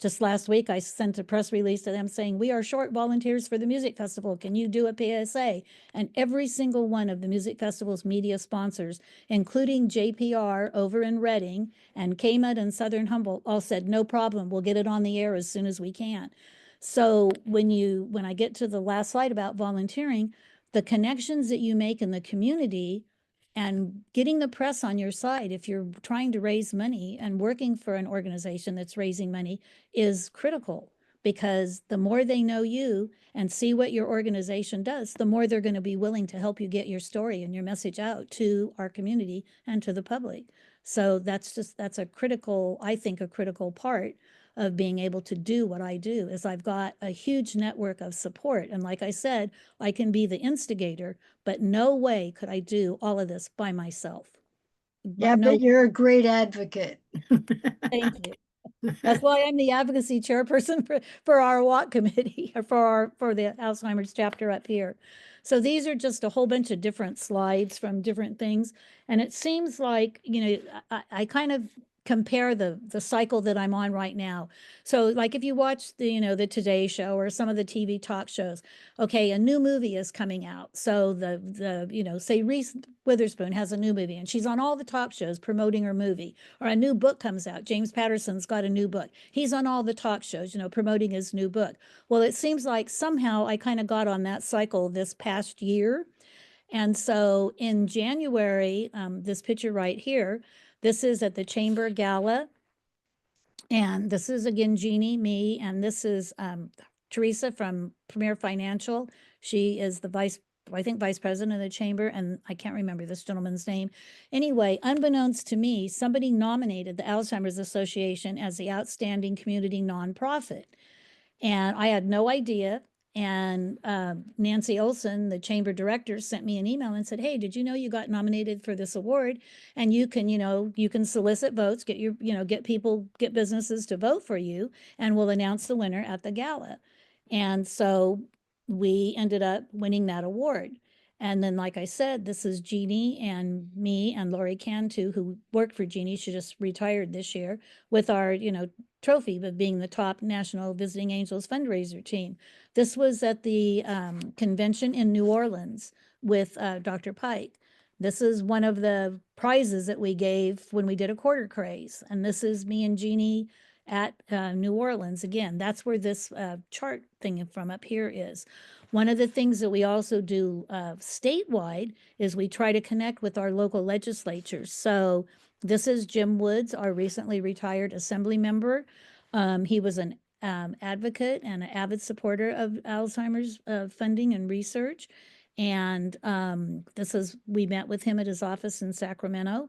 just last week, I sent a press release to them saying, we are short volunteers for the music festival. Can you do a PSA? And every single one of the music festival's media sponsors, including JPR over in Reading and KMUD and Southern Humboldt, all said, no problem, we'll get it on the air as soon as we can. So when I get to the last slide about volunteering, the connections that you make in the community and getting the press on your side if you're trying to raise money and working for an organization that's raising money is critical, because the more they know you and see what your organization does, the more they're going to be willing to help you get your story and your message out to our community and to the public. So that's a critical, I think, a critical part of being able to do what I do is I've got a huge network of support. And like I said, I can be the instigator, but no way could I do all of this by myself. yeah, No, but you're a great advocate. thank you. That's why I'm the advocacy chairperson for our walk committee, or for the Alzheimer's chapter up here. So these are just a whole bunch of different slides from different things. And it seems like, I kind of compare the cycle that I'm on right now. So like if you watch the Today Show or some of the TV talk shows, okay, a new movie is coming out. So say Reese Witherspoon has a new movie and she's on all the talk shows promoting her movie, or a new book comes out. James Patterson's got a new book. He's on all the talk shows, promoting his new book. Well, it seems like somehow I kind of got on that cycle this past year. And so in January, this picture right here, this is at the Chamber Gala. And this is again, Jeannie, me, and this is Teresa from Premier Financial. She is the vice president of the chamber, and I can't remember this gentleman's name. Anyway, unbeknownst to me, somebody nominated the Alzheimer's Association as the outstanding community nonprofit. And I had no idea. And Nancy Olson, the chamber director, sent me an email and said, hey, did you know you got nominated for this award? And you can solicit votes, get businesses to vote for you, and we'll announce the winner at the gala. And so we ended up winning that award. And then, like I said, this is Jeannie and me and Lori Cantu, who worked for Jeannie. She just retired this year, with our, trophy of being the top National Visiting Angels fundraiser team. This was at the convention in New Orleans with Dr. Pike. This is one of the prizes that we gave when we did a quarter craze. And this is me and Jeannie at New Orleans. Again, that's where this chart thing from up here is. One of the things that we also do statewide is we try to connect with our local legislatures. So this is Jim Woods, our recently retired assembly member. He was an advocate and an avid supporter of Alzheimer's funding and research. And we met with him at his office in Sacramento.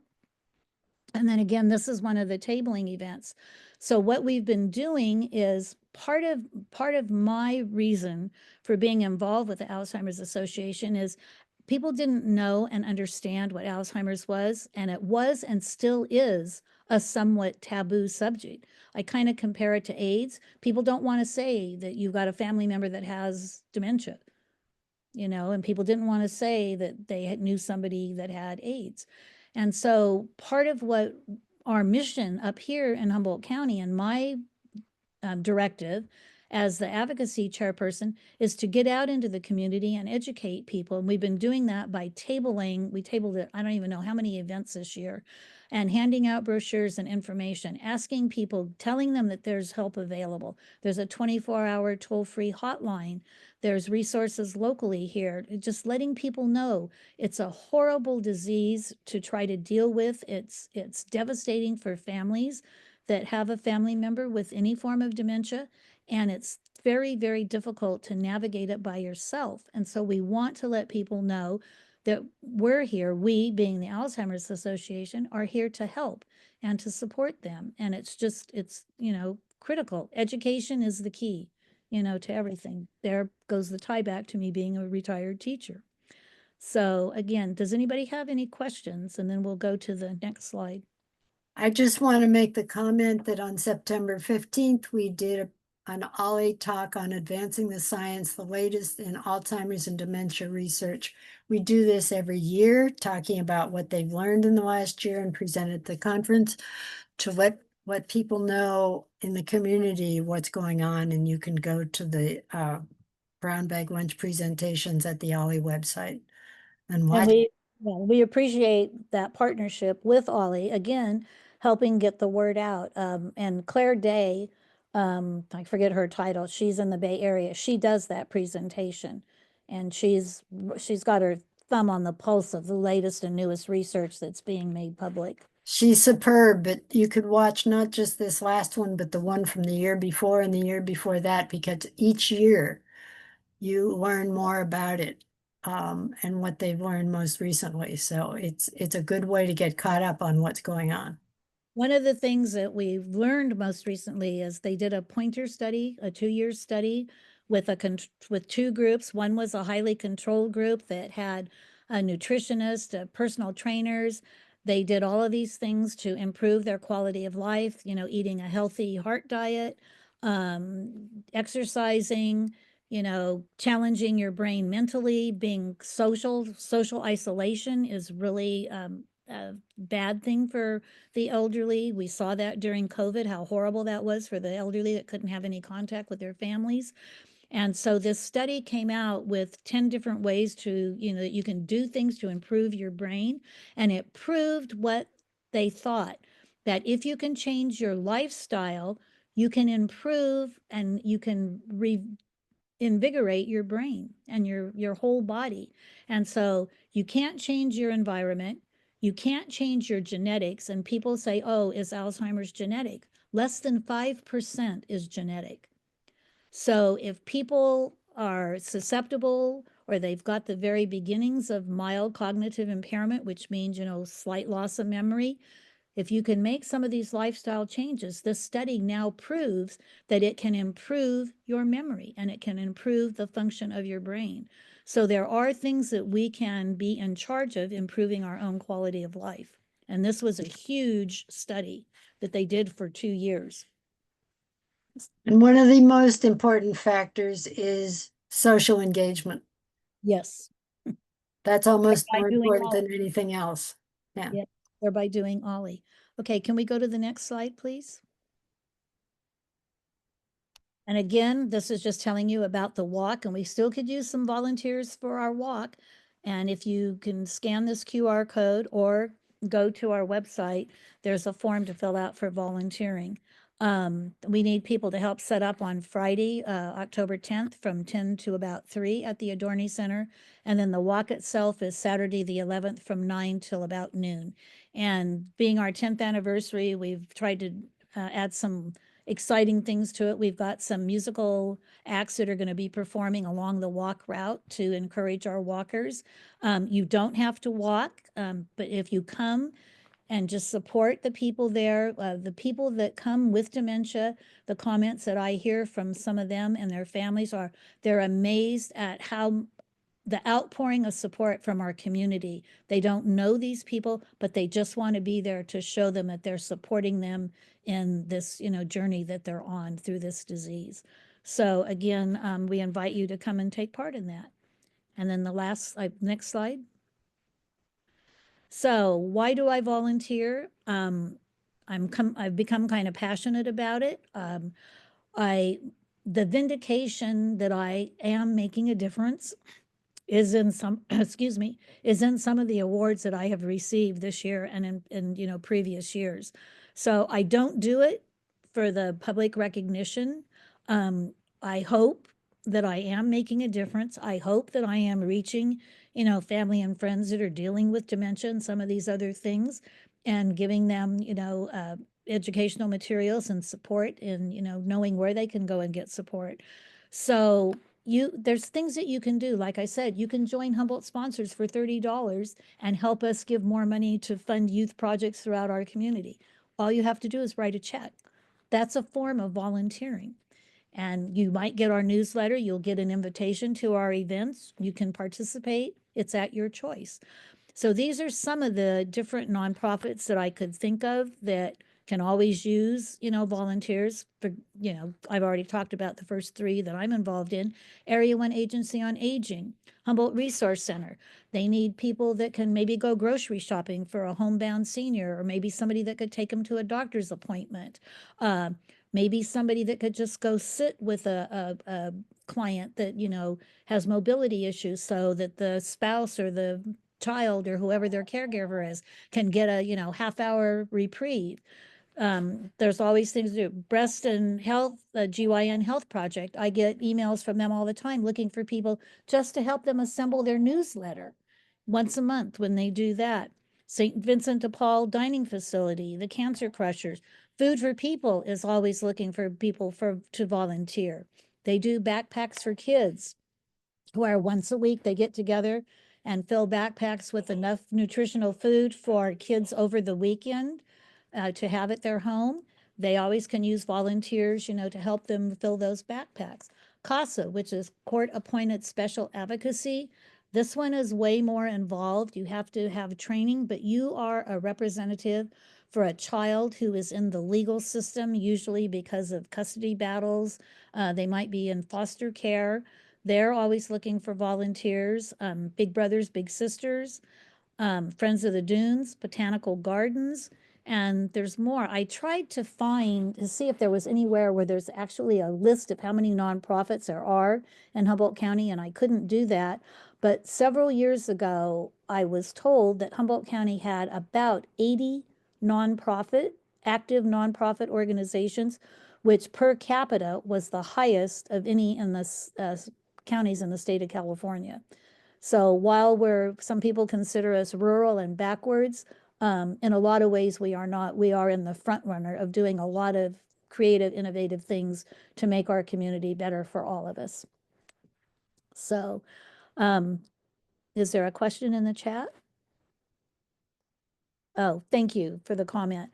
And then again, this is one of the tabling events. So what we've been doing is part of my reason for being involved with the Alzheimer's Association is people didn't know and understand what Alzheimer's was, and it was and still is a somewhat taboo subject. I kind of compare it to AIDS. People don't want to say that you've got a family member that has dementia, and people didn't want to say that they knew somebody that had AIDS. And so part of what our mission up here in Humboldt County and my directive as the advocacy chairperson is to get out into the community and educate people. And we've been doing that by we tabled it, I don't even know how many events this year, and handing out brochures and information, asking people, telling them that there's help available. There's a 24-hour toll-free hotline. There's resources locally here, just letting people know it's a horrible disease to try to deal with. It's devastating for families that have a family member with any form of dementia, and it's very, very difficult to navigate it by yourself. And so we want to let people know that we're here, we being the Alzheimer's Association, are here to help and to support them. And it's critical. Education is the key, to everything. There goes the tie back to me being a retired teacher. So again, does anybody have any questions? And then we'll go to the next slide. I just want to make the comment that on September 15th, we did an OLLI talk on advancing the science, the latest in Alzheimer's and dementia research. We do this every year, talking about what they've learned in the last year and present at the conference to let people know in the community what's going on. And you can go to the brown bag lunch presentations at the OLLI website and watch. And we appreciate that partnership with OLLI, again, helping get the word out. And Claire Day, I forget her title, she's in the Bay Area. She does that presentation. And she's got her thumb on the pulse of the latest and newest research that's being made public. She's superb, but you could watch not just this last one, but the one from the year before and the year before that, because each year you learn more about it and what they've learned most recently. So it's a good way to get caught up on what's going on. One of the things that we've learned most recently is they did a pointer study, a 2-year study with with 2 groups. One was a highly controlled group that had a nutritionist, personal trainers. They did all of these things to improve their quality of life, eating a healthy heart diet, exercising, challenging your brain mentally, being social. Social isolation is really a bad thing for the elderly. We saw that during COVID, how horrible that was for the elderly that couldn't have any contact with their families. And so this study came out with 10 different ways to, that you can do things to improve your brain. And it proved what they thought, that if you can change your lifestyle, you can improve and you can invigorate your brain and your whole body. And so you can't change your environment. You can't change your genetics. And people say, oh, is Alzheimer's genetic? Less than 5% is genetic. So if people are susceptible or they've got the very beginnings of mild cognitive impairment, which means, slight loss of memory, if you can make some of these lifestyle changes, this study now proves that it can improve your memory and it can improve the function of your brain. So there are things that we can be in charge of improving our own quality of life. And this was a huge study that they did for 2 years. And one of the most important factors is social engagement. Yes. That's almost By more doing important all- than anything else. Yeah. Yeah, or by doing OLLI. Okay, can we go to the next slide, please? And again, this is just telling you about the walk, and we still could use some volunteers for our walk. And if you can scan this QR code or go to our website, there's a form to fill out for volunteering. We need people to help set up on Friday, October 10th from 10 to about 3 at the Adorni Center. And then the walk itself is Saturday, the 11th from 9 till about noon. And being our 10th anniversary, we've tried to add some exciting things to it. We've got some musical acts that are going to be performing along the walk route to encourage our walkers. You don't have to walk, but if you come and just support the people there, the people that come with dementia. The comments that I hear from some of them and their families are, they're amazed at how the outpouring of support from our community. They don't know these people, but they just want to be there to show them that they're supporting them in this, journey that they're on through this disease. So again, we invite you to come and take part in that. And then the last, next slide. So why do I volunteer? I've become kind of passionate about it. The vindication that I am making a difference is in some, excuse me, is in some of the awards that I have received this year and in previous years. So I don't do it for the public recognition. I hope that I am making a difference. I hope that I am reaching, family and friends that are dealing with dementia and some of these other things, and giving them, educational materials and support, and, knowing where they can go and get support. So there's things that you can do. Like I said, you can join Humboldt Sponsors for $30 and help us give more money to fund youth projects throughout our community. All you have to do is write a check. That's a form of volunteering. And you might get our newsletter. You'll get an invitation to our events. You can participate. It's at your choice. So these are some of the different nonprofits that I could think of that can always use, volunteers for, I've already talked about the first three that I'm involved in. Area 1 Agency on Aging, Humboldt Resource Center. They need people that can maybe go grocery shopping for a homebound senior, or maybe somebody that could take them to a doctor's appointment. Maybe somebody that could just go sit with a client that, has mobility issues, so that the spouse or the child or whoever their caregiver is can get a, half-hour reprieve. There's always things to do. Breast and Health, the GYN Health Project. I get emails from them all the time looking for people just to help them assemble their newsletter once a month when they do that. St. Vincent de Paul Dining Facility, the Cancer Crushers. Food for People is always looking for people to volunteer. They do backpacks for kids, where once a week they get together and fill backpacks with enough nutritional food for kids over the weekend to have at their home. They always can use volunteers, to help them fill those backpacks. CASA, which is Court Appointed Special Advocacy. This one is way more involved. You have to have training, but you are a representative for a child who is in the legal system, usually because of custody battles. They might be in foster care. They're always looking for volunteers. Big Brothers, Big Sisters, Friends of the Dunes, Botanical Gardens, and there's more. I tried to see if there was anywhere where there's actually a list of how many nonprofits there are in Humboldt County, and I couldn't do that. But several years ago, I was told that Humboldt County had about 80 active nonprofit organizations, which per capita was the highest of any in the counties in the state of California. So while some people consider us rural and backwards, in a lot of ways we are not. We are in the front runner of doing a lot of creative, innovative things to make our community better for all of us. So, is there a question in the chat? Oh, thank you for the comment.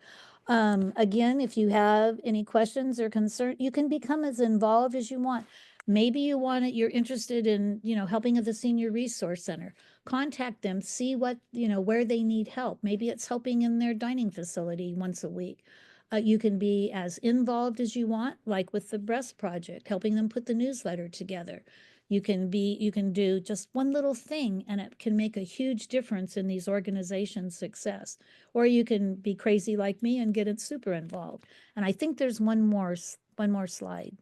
Again, if you have any questions or concern, you can become as involved as you want. Maybe you're interested in, helping at the Senior Resource Center. Contact them, see what, where they need help. Maybe it's helping in their dining facility once a week. You can be as involved as you want, like with the Breast Project, helping them put the newsletter together. You can do just one little thing, and it can make a huge difference in these organizations' success. Or you can be crazy like me and get it super involved. And I think there's one more slide.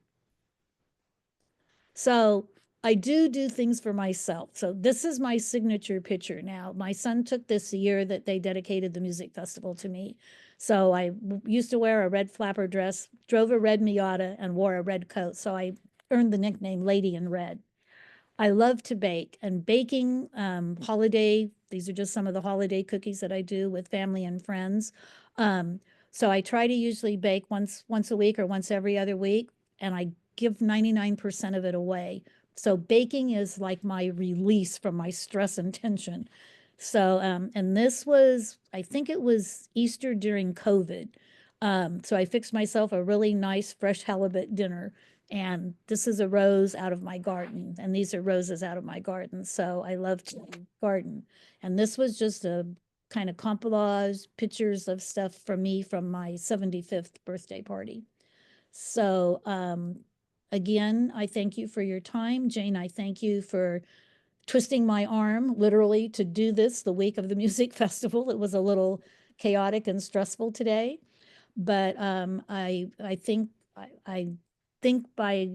So I do things for myself. So this is my signature picture now. My son took this the year that they dedicated the music festival to me. So I used to wear a red flapper dress, drove a red Miata, and wore a red coat. So I earned the nickname Lady in Red. I love to bake, and baking, these are just some of the holiday cookies that I do with family and friends. So I try to usually bake once a week or once every other week, and I give 99% of it away. So baking is like my release from my stress and tension. So, and this was, I think it was Easter during COVID. So I fixed myself a really nice fresh halibut dinner. And this is a rose out of my garden, and these are roses out of my garden. So I love to garden. And this was just a kind of compilage pictures of stuff from me from my 75th birthday party. So, again, I thank you for your time. Jane, I thank you for twisting my arm literally to do this the week of the music festival. It was a little chaotic and stressful today, but I think I think by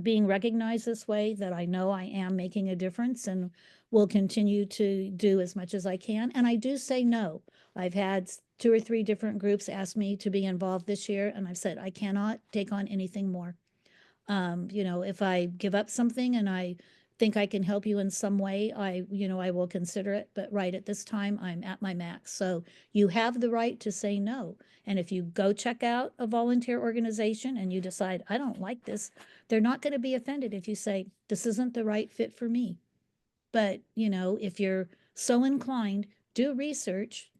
being recognized this way that I know I am making a difference and will continue to do as much as I can. And I do say no. I've had 2 or 3 different groups ask me to be involved this year, and I've said I cannot take on anything more. You know, if I give up something and I think I can help you in some way, I will consider it. But right at this time, I'm at my max. So you have the right to say no. And if you go check out a volunteer organization and you decide, I don't like this, they're not going to be offended if you say, this isn't the right fit for me. But, if you're so inclined, do research,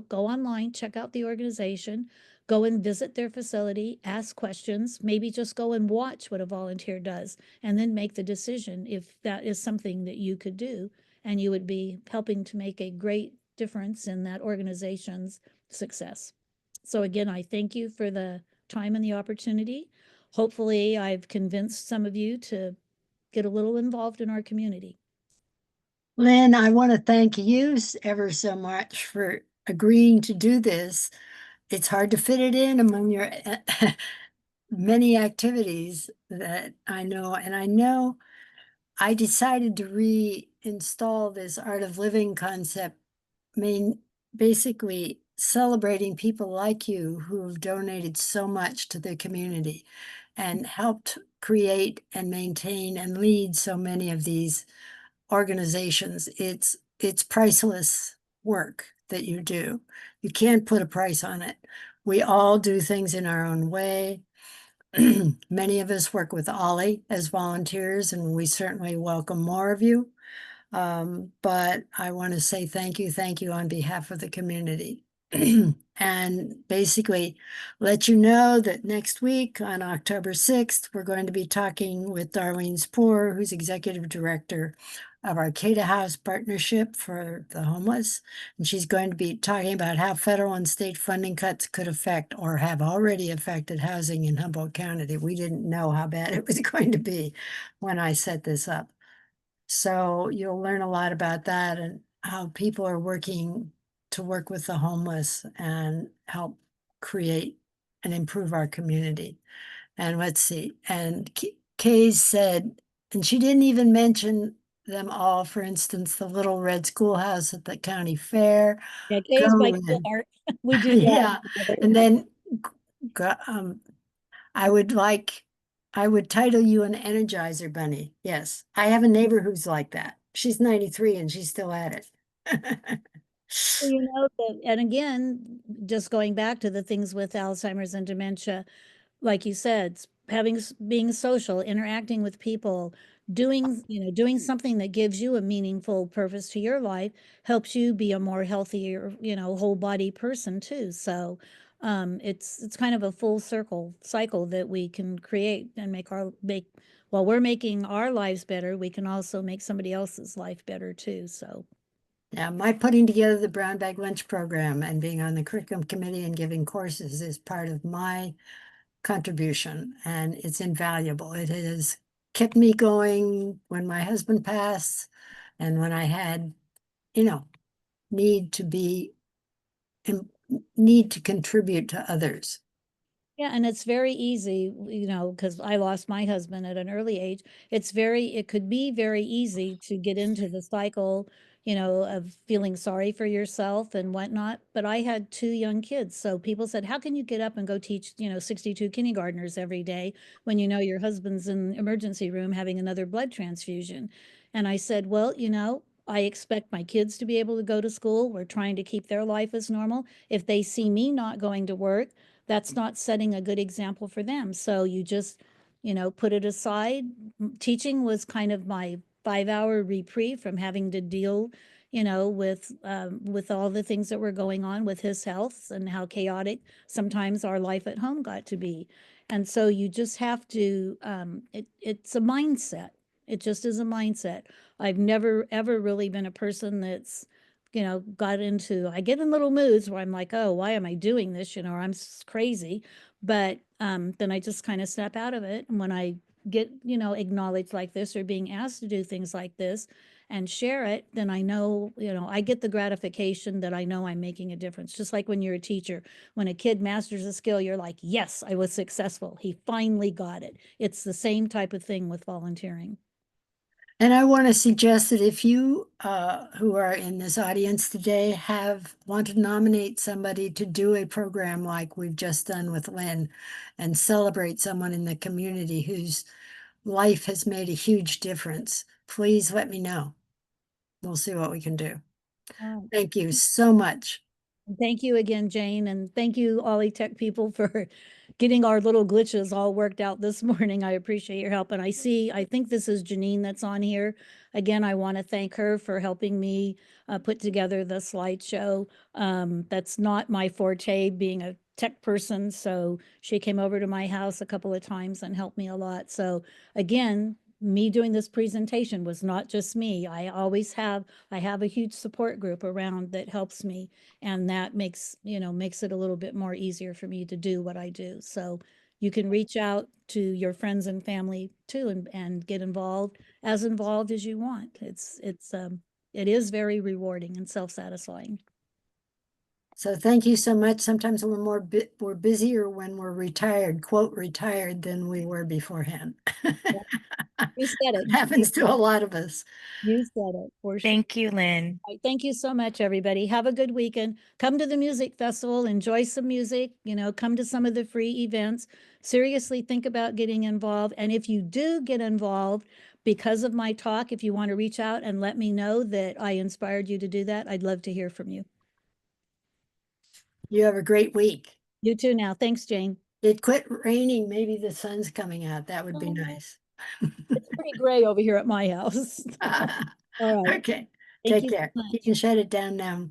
go online, check out the organization, go and visit their facility, ask questions, maybe just go and watch what a volunteer does, and then make the decision if that is something that you could do. And you would be helping to make a great difference in that organization's success. So again, I thank you for the time and the opportunity. Hopefully, I've convinced some of you to get a little involved in our community. Lynn, I want to thank you ever so much for agreeing to do this. It's hard to fit it in among your many activities that I know. And I know I decided to reinstall this art of living concept, basically celebrating people like you who have donated so much to the community and helped create and maintain and lead so many of these organizations. It's priceless work that you do. You can't put a price on it. We all do things in our own way. Many of us work with OLLI as volunteers, and we certainly welcome more of you. But I want to say thank you on behalf of the community. And basically let you know that next week on October 6th, we're going to be talking with Darlene Spoor, who's executive director of Arcata House Partnership for the Homeless. And she's going to be talking about how federal and state funding cuts could affect or have already affected housing in Humboldt County. We didn't know how bad it was going to be when I set this up. So you'll learn a lot about that and how people are working to work with the homeless and help create and improve our community. And let's see, and Kay said, and she didn't even mention them all, for instance, the Little Red Schoolhouse at the county fair. Yeah, Kay is my Go cool in. heart. We do that Yeah, together. and then I would title you an Energizer Bunny. Yes, I have a neighbor who's like that. She's 93 and she's still at it. Well, and again, just going back to the things with Alzheimer's and dementia, like you said, being social, interacting with people, doing something that gives you a meaningful purpose to your life helps you be a more healthier, whole body person too. So it's kind of a full cycle that we can create and while we're making our lives better, we can also make somebody else's life better too. So Yeah, my putting together the Brown Bag Lunch Program and being on the curriculum committee and giving courses is part of my contribution, and it's invaluable. It has kept me going when my husband passed and when I had, need to be, need to contribute to others. yeah, and it's very easy, because I lost my husband at an early age. It could be very easy to get into the cycle, of feeling sorry for yourself and whatnot. But I had 2 young kids. So people said, how can you get up and go teach, 62 kindergartners every day when your husband's in emergency room having another blood transfusion? And I said, well, I expect my kids to be able to go to school. We're trying to keep their life as normal. If they see me not going to work, that's not setting a good example for them. So you just, put it aside. Teaching was kind of my 5-hour reprieve from having to deal, you know, with all the things that were going on with his health and how chaotic sometimes our life at home got to be. And so you just have to, it's a mindset. It just is a mindset. I've never, ever really been a person that's, you know, I get in little moods where I'm like, oh, why am I doing this? You know, or I'm crazy. But then I just kind of snap out of it. And when I get, you know, acknowledged like this or being asked to do things like this and share it, then I know, you know, I get the gratification that I know I'm making a difference. Just like when you're a teacher, when a kid masters a skill, you're like, yes, I was successful. He finally got it. It's the same type of thing with volunteering. And I want to suggest that if you who are in this audience today want to nominate somebody to do a program like we've just done with Lynn and celebrate someone in the community whose life has made a huge difference, please let me know. We'll see what we can do. Oh, Thank you so much. thank you again, Jane, and thank you, OLLI Tech people, for getting our little glitches all worked out this morning. I appreciate your help. And I think this is Janine that's on here. Again, I want to thank her for helping me put together the slideshow. That's not my forte, being a tech person. So she came over to my house a couple of times and helped me a lot. So again, me doing this presentation was not just me. I have a huge support group around that helps me, and that makes it a little bit more easier for me to do what I do. So you can reach out to your friends and family too, and get involved as you want. It is very rewarding and self-satisfying. So thank you so much. Sometimes we're busier when we're retired, quote, retired, than we were beforehand. You said it. Happens to a lot of us. You said it for sure. Thank you, Lynn. Right, thank you so much, everybody. Have a good weekend. Come to the music festival, enjoy some music, come to some of the free events. Seriously, think about getting involved. And if you do get involved because of my talk, if you want to reach out and let me know that I inspired you to do that, I'd love to hear from you. You have a great week. You too now. Thanks, Jane. It quit raining. Maybe the sun's coming out. That would be nice. It's pretty gray over here at my house. All right. Okay. Thank Take you so care. much. You can shut it down now.